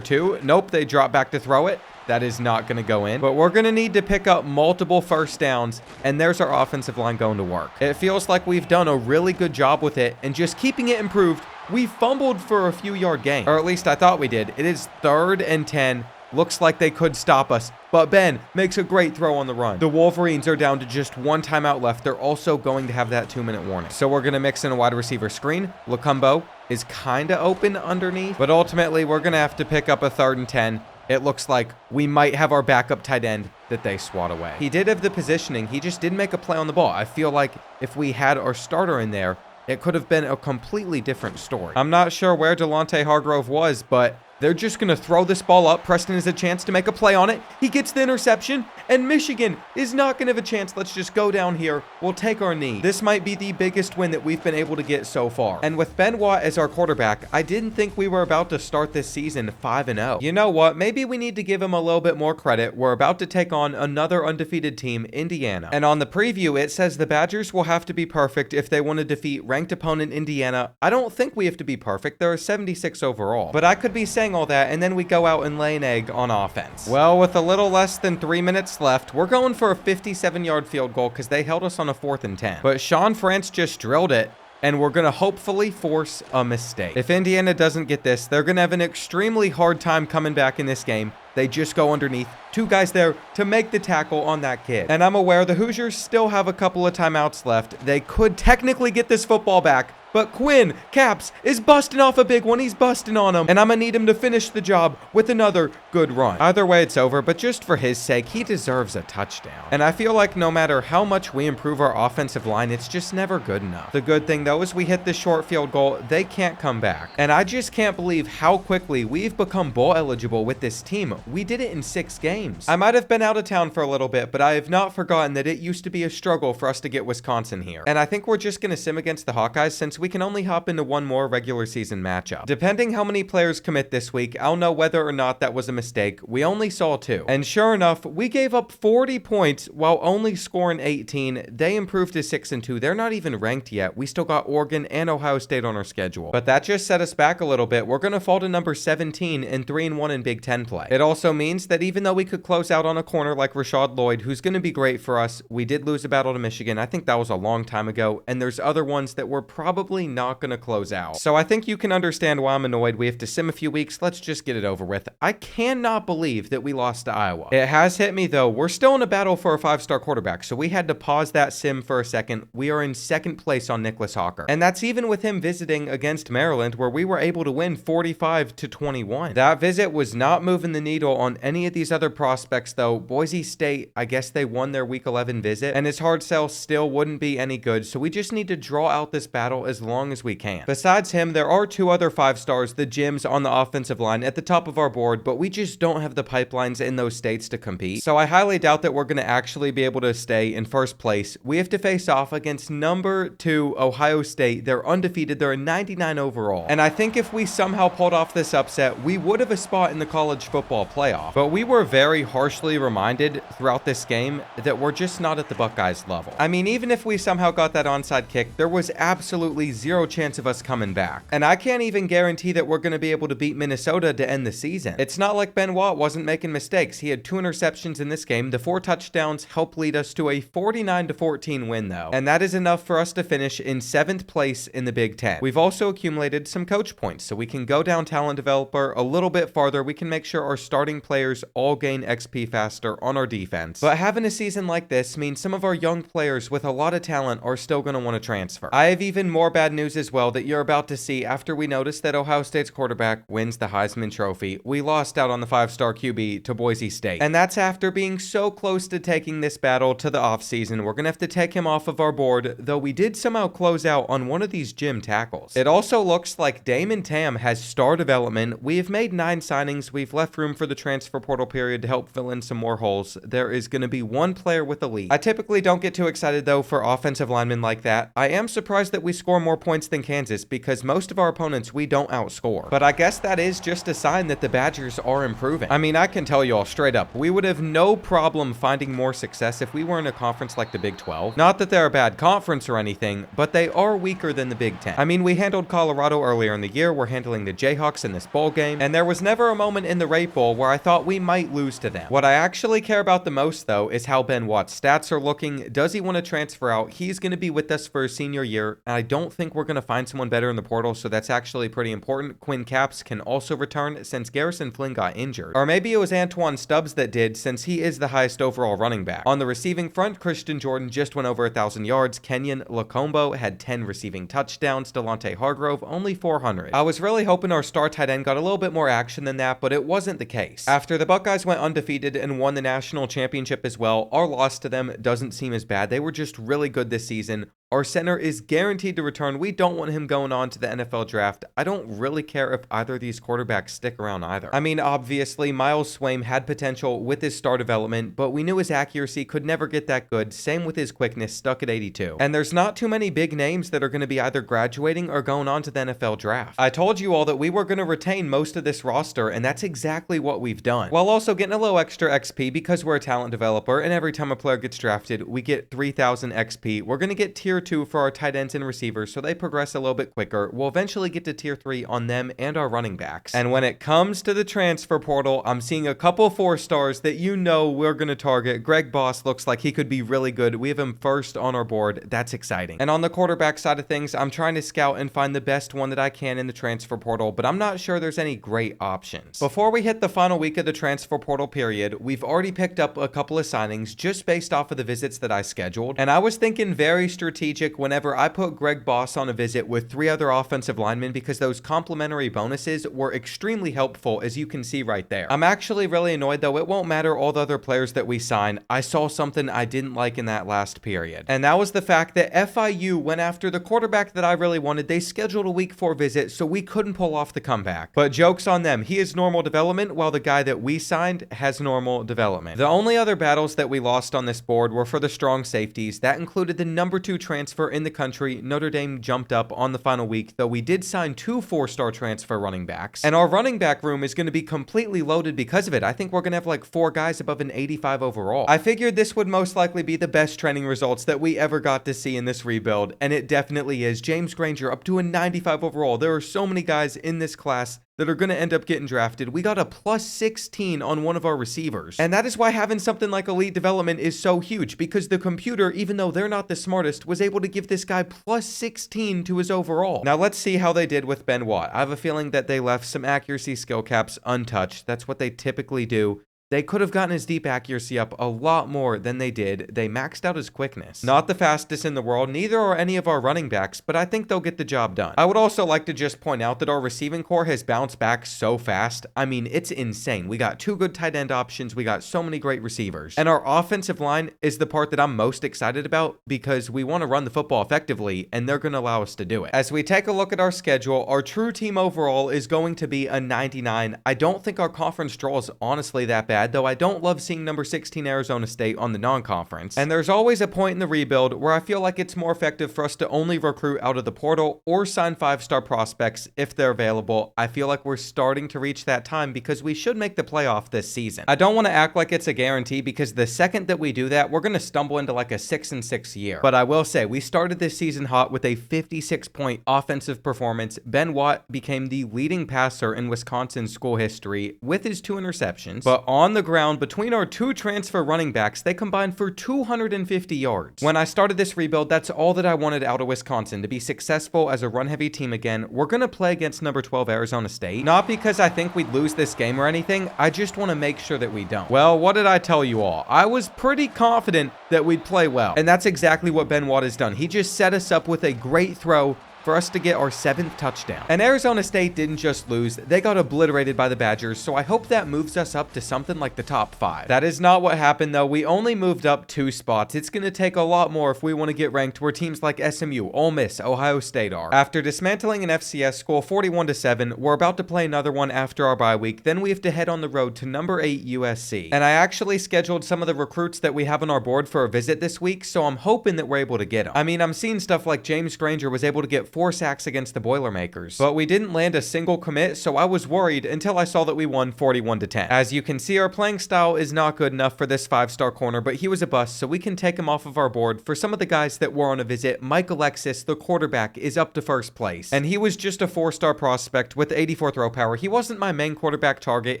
too. Nope, they drop back to throw it. That is not going to go in, but we're going to need to pick up multiple first downs, and there's our offensive line going to work. It feels like we've done a really good job with it and just keeping it improved. We fumbled for a few yard gain, or at least I thought we did. It is 3rd and 10. Looks like they could stop us, but Ben makes a great throw on the run. The Wolverines are down to just 1 timeout left. They're also going to have that 2-minute warning. So we're going to mix in a wide receiver screen. Lacumbo is kind of open underneath, but ultimately we're going to have to pick up a 3rd and 10. it looks like we might have our backup tight end that they swat away. He did have the positioning, he just didn't make a play on the ball. I feel like if we had our starter in there, it could have been a completely different story. I'm not sure where Delonte Hargrove was, but they're just going to throw this ball up. Preston has a chance to make a play on it. He gets the interception, and Michigan is not going to have a chance. Let's just go down here. We'll take our knee. This might be the biggest win that we've been able to get so far. And with Ben Watt as our quarterback, I didn't think we were about to start this season 5-0. You know what? Maybe we need to give him a little bit more credit. We're about to take on another undefeated team, Indiana. And on the preview, it says the Badgers will have to be perfect if they want to defeat ranked opponent Indiana. I don't think we have to be perfect. There are 76 overall. But I could be saying all that, and then we go out and lay an egg on offense. Well, with a little less than 3 minutes left, we're going for a 57-yard field goal because they held us on a 4th and 10. But Sean France just drilled it, and we're going to hopefully force a mistake. If Indiana doesn't get this, they're going to have an extremely hard time coming back in this game. They just go underneath. 2 guys there to make the tackle on that kid. And I'm aware the Hoosiers still have a couple of timeouts left. They could technically get this football back, but Quinn Caps is busting off a big one. He's busting on him, and I'm gonna need him to finish the job with another good run. Either way, it's over, but just for his sake, he deserves a touchdown. And I feel like no matter how much we improve our offensive line, it's just never good enough. The good thing, though, is we hit this short field goal. They can't come back. And I just can't believe how quickly we've become bowl eligible with this team. We did it in 6 games. I might have been out of town for a little bit, but I have not forgotten that it used to be a struggle for us to get Wisconsin here. And I think we're just gonna sim against the Hawkeyes since we can only hop into one more regular season matchup. Depending how many players commit this week, I'll know whether or not that was a mistake. We only saw 2. And sure enough, we gave up 40 points while only scoring 18. They improved to 6-2. They're not even ranked yet. We still got Oregon and Ohio State on our schedule. But that just set us back a little bit. We're gonna fall to number 17 and 3-1 in Big Ten play. It also means that even though we could close out on a corner like Rashad Lloyd, who's gonna be great for us, we did lose a battle to Michigan. I think that was a long time ago, and there's other ones that we're probably not going to close out. So I think you can understand why I'm annoyed. We have to sim a few weeks. Let's just get it over with. I cannot believe that we lost to Iowa. It has hit me, though. We're still in a battle for a 5-star quarterback, so we had to pause that sim for a second. We are in 2nd place on Nicholas Hawker, and that's even with him visiting against Maryland, where we were able to win 45-21. That visit was not moving the needle on any of these other prospects, though. Boise State, I guess they won their Week 11 visit, and his hard sell still wouldn't be any good, so we just need to draw out this battle as long as we can. Besides him, there are 2 other 5-stars, the gyms on the offensive line at the top of our board, but we just don't have the pipelines in those states to compete. So I highly doubt that we're going to actually be able to stay in 1st place. We have to face off against number 2 Ohio State. They're undefeated. They're a 99 overall. And I think if we somehow pulled off this upset, we would have a spot in the college football playoff. But we were very harshly reminded throughout this game that we're just not at the Buckeyes level. I mean, even if we somehow got that onside kick, there was absolutely 0 chance of us coming back. And I can't even guarantee that we're going to be able to beat Minnesota to end the season. It's not like Ben Watt wasn't making mistakes. He had 2 interceptions in this game. The 4 touchdowns helped lead us to a 49-14 win, though. And that is enough for us to finish in 7th place in the Big Ten. We've also accumulated some coach points, so we can go down talent developer a little bit farther. We can make sure our starting players all gain XP faster on our defense. But having a season like this means some of our young players with a lot of talent are still going to want to transfer. I have even more bad news as well that you're about to see after we notice that Ohio State's quarterback wins the Heisman Trophy. We lost out on the 5-star QB to Boise State. And that's after being so close to taking this battle to the offseason. We're going to have to take him off of our board, though we did somehow close out on one of these gym tackles. It also looks like Damon Tam has star development. We have made 9 signings. We've left room for the transfer portal period to help fill in some more holes. There is going to be 1 player with elite. I typically don't get too excited, though, for offensive linemen like that. I am surprised that we score more points than Kansas because most of our opponents we don't outscore. But I guess that is just a sign that the Badgers are improving. I mean, I can tell you all straight up, we would have no problem finding more success if we were in a conference like the Big 12. Not that they're a bad conference or anything, but they are weaker than the Big 10. I mean, we handled Colorado earlier in the year. We're handling the Jayhawks in this bowl game, and there was never a moment in the Rate Bowl where I thought we might lose to them. What I actually care about the most, though, is how Ben Watt's stats are looking. Does he want to transfer out? He's going to be with us for his senior year, and I don't think we're going to find someone better in the portal, so that's actually pretty important. Quinn Capps can also return since Garrison Flynn got injured. Or maybe it was Antoine Stubbs that did, since he is the highest overall running back. On the receiving front, Christian Jordan just went over 1,000 yards. Kenyon Lacombo had 10 receiving touchdowns. Delonte Hargrove only 400. I was really hoping our star tight end got a little bit more action than that, but it wasn't the case. After the Buckeyes went undefeated and won the national championship as well, our loss to them doesn't seem as bad. They were just really good this season. Our center is guaranteed to return. We don't want him going on to the NFL draft. I don't really care if either of these quarterbacks stick around either. I mean, obviously, Miles Swaim had potential with his star development, but we knew his accuracy could never get that good. Same with his quickness, stuck at 82. And there's not too many big names that are going to be either graduating or going on to the NFL draft. I told you all that we were going to retain most of this roster, and that's exactly what we've done. While also getting a little extra XP because we're a talent developer, and every time a player gets drafted, we get 3,000 XP. We're going to get tier 2 for our tight ends and receivers, so they progress a little bit quicker. We'll eventually get to tier 3 on them and our running backs. And when it comes to the transfer portal, I'm seeing a couple 4 stars that you know we're going to target. Greg Boss looks like he could be really good. We have him first on our board. That's exciting. And on the quarterback side of things, I'm trying to scout and find the best one that I can in the transfer portal, but I'm not sure there's any great options. Before we hit the final week of the transfer portal period, we've already picked up a couple of signings just based off of the visits that I scheduled. And I was thinking very strategic whenever I put Greg Boss on a visit with 3 other offensive linemen, because those complimentary bonuses were extremely helpful, as you can see right there. I'm actually really annoyed though. It won't matter all the other players that we sign. I saw something I didn't like in that last period, and that was the fact that FIU went after the quarterback that I really wanted. They scheduled a week 4 visit, so we couldn't pull off the comeback. But joke's on them. He is normal development, while the guy that we signed has normal development. The only other battles that we lost on this board were for the strong safeties. That included the number 2 transfer in the country. Notre Dame jumped up on the final week, though we did sign 2 4-star transfer running backs. And our running back room is going to be completely loaded because of it. I think we're going to have like 4 guys above an 85 overall. I figured this would most likely be the best training results that we ever got to see in this rebuild, and it definitely is. James Granger up to a 95 overall. There are so many guys in this class that are going to end up getting drafted. We got a plus 16 on one of our receivers. And that is why having something like elite development is so huge, because the computer, even though they're not the smartest, was able to give this guy plus 16 to his overall. Now let's see how they did with Ben Watt. I have a feeling that they left some accuracy skill caps untouched. That's what they typically do. They could have gotten his deep accuracy up a lot more than they did. They maxed out his quickness. Not the fastest in the world, neither are any of our running backs, but I think they'll get the job done. I would also like to just point out that our receiving core has bounced back so fast. I mean, it's insane. We got 2 good tight end options. We got so many great receivers. And our offensive line is the part that I'm most excited about, because we want to run the football effectively, and they're going to allow us to do it. As we take a look at our schedule, our true team overall is going to be a 99. I don't think our conference draw is honestly that bad, though I don't love seeing number 16 Arizona State on the non-conference. And there's always a point in the rebuild where I feel like it's more effective for us to only recruit out of the portal or sign 5-star prospects if they're available. I feel like we're starting to reach that time, because we should make the playoff this season. I don't want to act like it's a guarantee, because the second that we do that, we're going to stumble into like a 6-6 year. But I will say, we started this season hot with a 56-point offensive performance. Ben Watt became the leading passer in Wisconsin school history with his 2 interceptions. But on the ground, between our 2 transfer running backs, they combined for 250 yards. When I started this rebuild, that's all that I wanted out of Wisconsin, to be successful as a run-heavy team again. We're going to play against number 12 Arizona State. Not because I think we'd lose this game or anything. I just want to make sure that we don't. Well, what did I tell you all? I was pretty confident that we'd play well. And that's exactly what Ben Watt has done. He just set us up with a great throw for us to get our 7th touchdown. And Arizona State didn't just lose, they got obliterated by the Badgers, so I hope that moves us up to something like the top 5. That is not what happened though. We only moved up 2 spots. It's going to take a lot more if we want to get ranked where teams like SMU, Ole Miss, Ohio State are. After dismantling an FCS school 41-7, we're about to play another one after our bye week. Then we have to head on the road to number 8 USC. And I actually scheduled some of the recruits that we have on our board for a visit this week, so I'm hoping that we're able to get them. I mean, I'm seeing stuff like James Granger was able to get 4 sacks against the Boilermakers. But we didn't land a single commit, so I was worried until I saw that we won 41-10. As you can see, our playing style is not good enough for this 5-star corner, but he was a bust, so we can take him off of our board. For some of the guys that were on a visit, Mike Alexis, the quarterback, is up to 1st place. And he was just a 4-star prospect with 84 throw power. He wasn't my main quarterback target.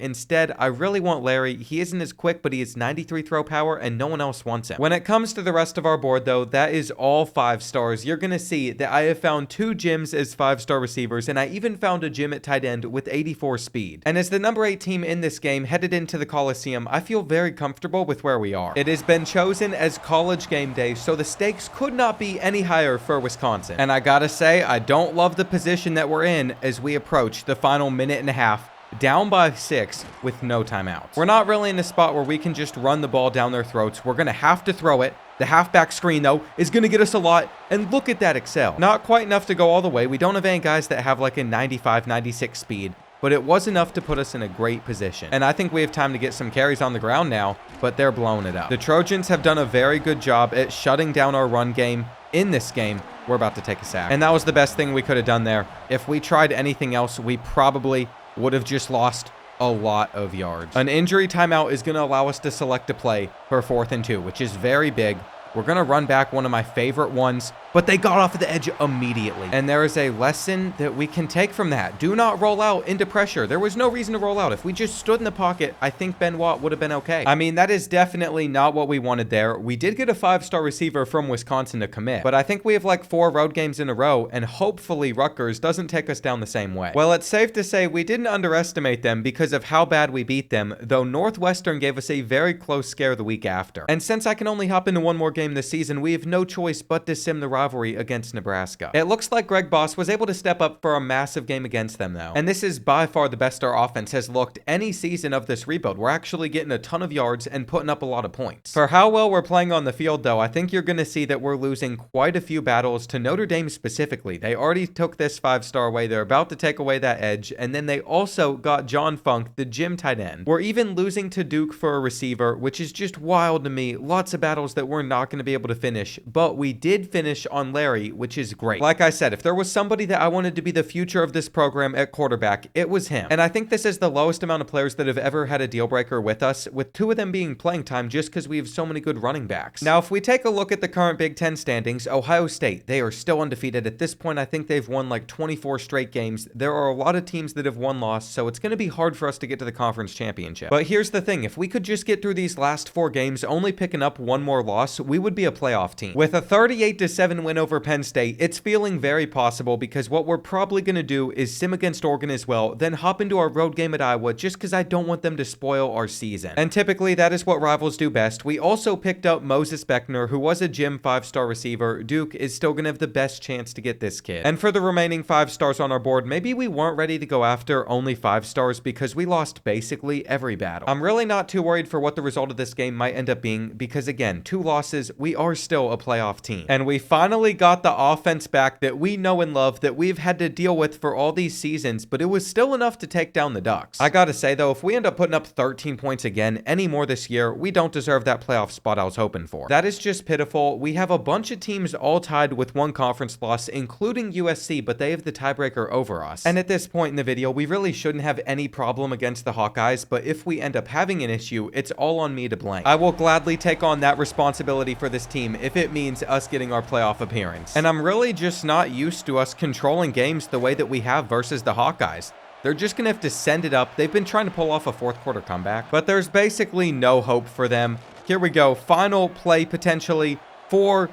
Instead, I really want Larry. He isn't as quick, but he has 93 throw power, and no one else wants him. When it comes to the rest of our board, though, that is all 5 stars. You're going to see that I have found 2 2 gyms as 5-star receivers, and I even found a gym at tight end with 84 speed. And as the number 8 team in this game headed into the Coliseum, I feel very comfortable with where we are. It has been chosen as college game day, so the stakes could not be any higher for Wisconsin. And I gotta say, I don't love the position that we're in as we approach the final minute and a half, down by 6 with no timeouts. We're not really in a spot where we can just run the ball down their throats. We're gonna have to throw it. The halfback screen, though, is going to get us a lot, and look at that excel. Not quite enough to go all the way. We don't have any guys that have like a 95, 96 speed, but it was enough to put us in a great position. And I think we have time to get some carries on the ground now, but they're blowing it up. The Trojans have done a very good job at shutting down our run game. In this game, we're about to take a sack. And that was the best thing we could have done there. If we tried anything else, we probably would have just lost a lot of yards. An injury timeout is going to allow us to select a play for 4th and 2, which is very big. We're going to run back one of my favorite ones, but they got off of the edge immediately. And there is a lesson that we can take from that. Do not roll out into pressure. There was no reason to roll out. If we just stood in the pocket, I think Ben Watt would have been okay. I mean, that is definitely not what we wanted there. We did get a 5-star receiver from Wisconsin to commit, but I think we have like 4 road games in a row, and hopefully Rutgers doesn't take us down the same way. Well, it's safe to say we didn't underestimate them because of how bad we beat them, though Northwestern gave us a very close scare the week after. And since I can only hop into one more game this season, we have no choice but to sim the rivalry against Nebraska. It looks like Greg Boss was able to step up for a massive game against them, though. And this is by far the best our offense has looked any season of this rebuild. We're actually getting a ton of yards and putting up a lot of points. For how well we're playing on the field, though, I think you're going to see that we're losing quite a few battles to Notre Dame specifically. They already took this 5-star away. They're about to take away that edge. And then they also got John Funk, the gym tight end. We're even losing to Duke for a receiver, which is just wild to me. Lots of battles that we're not going to be able to finish, but we did finish on Larry, which is great. Like I said, if there was somebody that I wanted to be the future of this program at quarterback, it was him. And I think this is the lowest amount of players that have ever had a deal breaker with us, with 2 of them being playing time just because we have so many good running backs. Now, if we take a look at the current Big Ten standings, Ohio State, they are still undefeated. At this point, I think they've won like 24 straight games. There are a lot of teams that have one loss, so it's going to be hard for us to get to the conference championship. But here's the thing, if we could just get through these last 4 games, only picking up 1 more loss, we would be a playoff team. With a 38-7 win over Penn State, it's feeling very possible because what we're probably going to do is sim against Oregon as well, then hop into our road game at Iowa just because I don't want them to spoil our season. And typically that is what rivals do best. We also picked up Moses Beckner, who was a gym 5-star receiver. Duke is still going to have the best chance to get this kid. And for the remaining 5 stars on our board, maybe we weren't ready to go after only 5 stars because we lost basically every battle. I'm really not too worried for what the result of this game might end up being because again, 2 losses, we are still a playoff team. And we finally got the offense back that we know and love, that we've had to deal with for all these seasons, but it was still enough to take down the Ducks. I gotta say though, if we end up putting up 13 points again any more this year, we don't deserve that playoff spot I was hoping for. That is just pitiful. We have a bunch of teams all tied with 1 conference loss, including USC, but they have the tiebreaker over us. And at this point in the video, we really shouldn't have any problem against the Hawkeyes, but if we end up having an issue, it's all on me to blame. I will gladly take on that responsibility for this team if it means us getting our playoff appearance. And I'm really just not used to us controlling games the way that we have versus the Hawkeyes. They're just gonna have to send it up. They've been trying to pull off a 4th quarter comeback, but there's basically no hope for them. Here we go, final play potentially for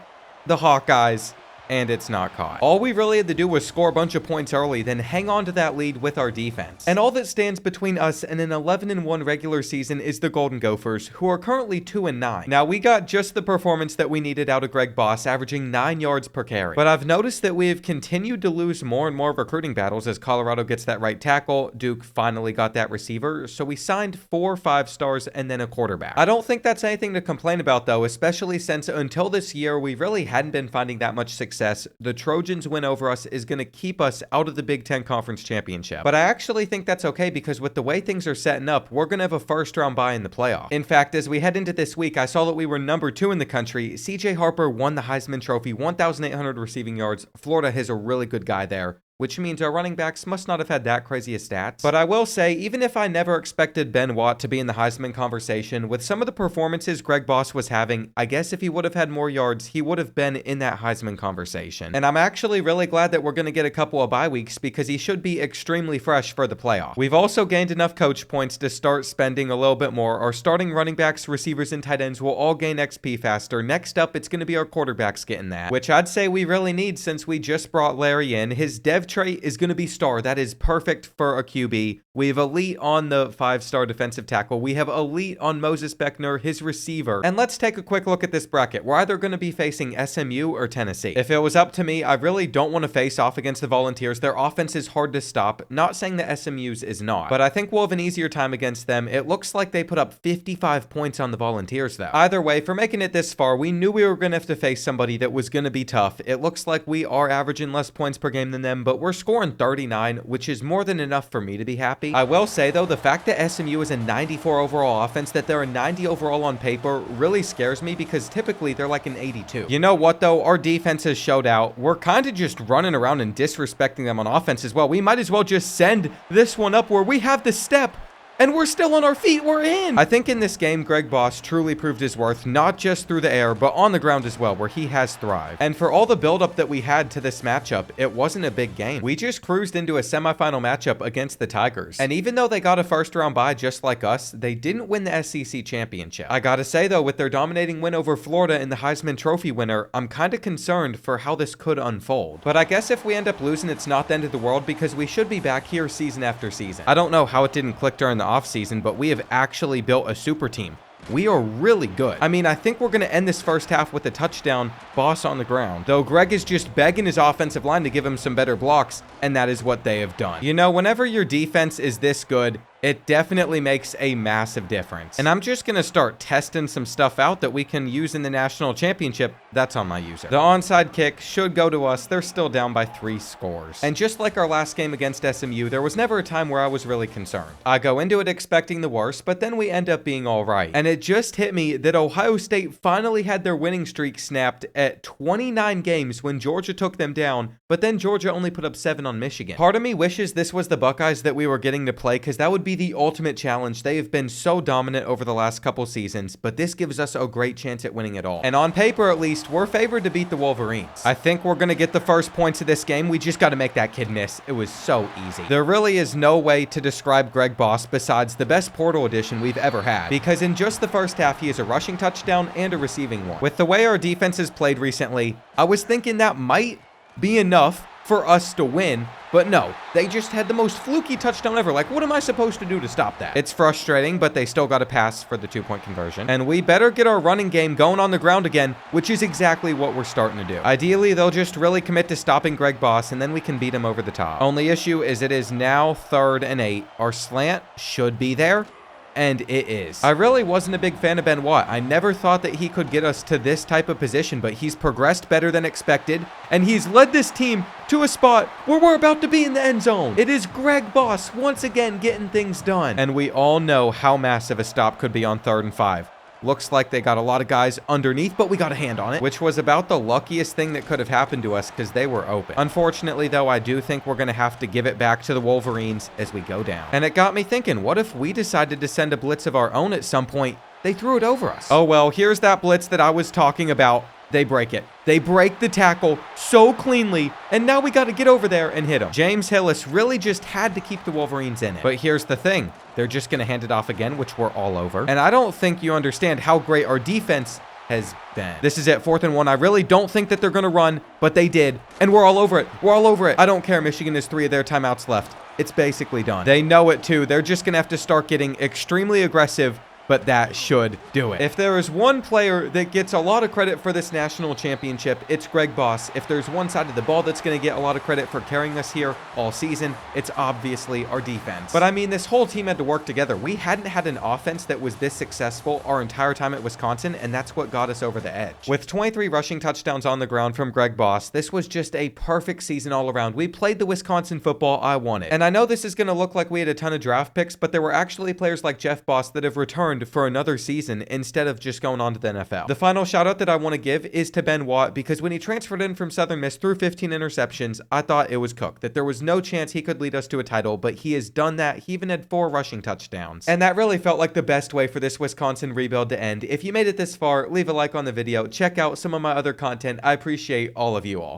the Hawkeyes. And it's not caught. All we really had to do was score a bunch of points early, then hang on to that lead with our defense. And all that stands between us and an 11-1 regular season is the Golden Gophers, who are currently 2-9. Now, we got just the performance that we needed out of Greg Boss, averaging 9 yards per carry. But I've noticed that we have continued to lose more and more recruiting battles as Colorado gets that right tackle. Duke finally got that receiver, so we signed 4 5-stars and then a quarterback. I don't think that's anything to complain about, though, especially since until this year, we really hadn't been finding that much success. The Trojans win over us is going to keep us out of the Big Ten Conference Championship. But I actually think that's okay because with the way things are setting up, we're going to have a 1st round bye in the playoff. In fact, as we head into this week, I saw that we were number 2 in the country. CJ Harper won the Heisman Trophy, 1,800 receiving yards. Florida has a really good guy there. which means our running backs must not have had that crazy of stats. But I will say, even if I never expected Ben Watt to be in the Heisman conversation, with some of the performances Greg Boss was having, I guess if he would have had more yards, he would have been in that Heisman conversation. And I'm actually really glad that we're going to get a couple of bye weeks because he should be extremely fresh for the playoff. We've also gained enough coach points to start spending a little bit more. Our starting running backs, receivers, and tight ends will all gain XP faster. Next up, it's going to be our quarterbacks getting that, which I'd say we really need since we just brought Larry in. His dev trait is going to be star. That is perfect for a QB. We have elite on the 5-star defensive tackle. We have elite on Moses Beckner, his receiver. And let's take a quick look at this bracket. We're either going to be facing SMU or Tennessee. If it was up to me, I really don't want to face off against the Volunteers. Their offense is hard to stop. Not saying that SMU's is not, but I think we'll have an easier time against them. It looks like they put up 55 points on the Volunteers, though. Either way, for making it this far, we knew we were going to have to face somebody that was going to be tough. It looks like we are averaging less points per game than them, but we're scoring 39, which is more than enough for me to be happy. I will say, though, the fact that SMU is a 94 overall offense, that they're a 90 overall on paper, really scares me because typically they're like an 82. You know what, though? Our defense has showed out. We're kind of just running around and disrespecting them on offense as well. We might as well just send this one up where we have the step. And we're still on our feet. We're in. I think in this game, Greg Boss truly proved his worth, not just through the air, but on the ground as well, where he has thrived. And for all the buildup that we had to this matchup, it wasn't a big game. We just cruised into a semifinal matchup against the Tigers. And even though they got a first-round bye just like us, they didn't win the SEC championship. I gotta say, though, with their dominating win over Florida and the Heisman Trophy winner, I'm kind of concerned for how this could unfold. But I guess if we end up losing, it's not the end of the world because we should be back here season after season. I don't know how it didn't click during the offseason, but we have actually built a super team. We are really good. I mean, I think we're going to end this first half with a touchdown, Boss on the ground. Though Greg is just begging his offensive line to give him some better blocks, and that is what they have done. You know, whenever your defense is this good, it definitely makes a massive difference. And I'm just going to start testing some stuff out that we can use in the national championship. That's on my user. The onside kick should go to us. They're still down by 3 scores. And just like our last game against SMU, there was never a time where I was really concerned. I go into it expecting the worst, but then we end up being all right. And it just hit me that Ohio State finally had their winning streak snapped at 29 games when Georgia took them down, but then Georgia only put up 7 on Michigan. Part of me wishes this was the Buckeyes that we were getting to play because that would be the ultimate challenge. They have been so dominant over the last couple seasons, but this gives us a great chance at winning it all. And on paper, at least, we're favored to beat the Wolverines. I think we're going to get the first points of this game. We just got to make that kid miss. It was so easy. There really is no way to describe Greg Boss besides the best portal addition we've ever had, because in just the first half, he is a rushing touchdown and a receiving one. With the way our defense has played recently, I was thinking that might be enough for us to win, but no, they just had the most fluky touchdown ever. Like, what am I supposed to do to stop that? It's frustrating, but they still got a pass for the 2-point conversion. And we better get our running game going on the ground again, which is exactly what we're starting to do. Ideally, they'll just really commit to stopping Greg Boss, and then we can beat him over the top. Only issue is it is now 3rd and 8. Our slant should be there. And it is. I really wasn't a big fan of Ben Watt. I never thought that he could get us to this type of position, but he's progressed better than expected, and he's led this team to a spot where we're about to be in the end zone. It is Greg Boss once again getting things done. And we all know how massive a stop could be on 3rd and 5. Looks like they got a lot of guys underneath, but we got a hand on it, which was about the luckiest thing that could have happened to us because they were open. Unfortunately, though, I do think we're going to have to give it back to the Wolverines as we go down. And it got me thinking, what if we decided to send a blitz of our own at some point? They threw it over us. Oh, well, here's that blitz that I was talking about. They break it. They break the tackle so cleanly, and now we got to get over there and hit them. James Hillis really just had to keep the Wolverines in it. But here's the thing. They're just going to hand it off again, which we're all over. And I don't think you understand how great our defense has been. This is it, 4th and 1. I really don't think that they're going to run, but they did. And we're all over it. We're all over it. I don't care. Michigan has 3 of their timeouts left. It's basically done. They know it too. They're just going to have to start getting extremely aggressive, but that should do it. If there is one player that gets a lot of credit for this national championship, it's Greg Boss. If there's one side of the ball that's going to get a lot of credit for carrying us here all season, it's obviously our defense. But I mean, this whole team had to work together. We hadn't had an offense that was this successful our entire time at Wisconsin, and that's what got us over the edge. With 23 rushing touchdowns on the ground from Greg Boss, this was just a perfect season all around. We played the Wisconsin football I wanted. And I know this is going to look like we had a ton of draft picks, but there were actually players like Jeff Boss that have returned returned for another season instead of just going on to the NFL. The final shout out that I want to give is to Ben Watt, because when he transferred in from Southern Miss through 15 interceptions, I thought it was cooked, that there was no chance he could lead us to a title, but he has done that. He even had 4 rushing touchdowns. And that really felt like the best way for this Wisconsin rebuild to end. If you made it this far, leave a like on the video, check out some of my other content. I appreciate all of you all.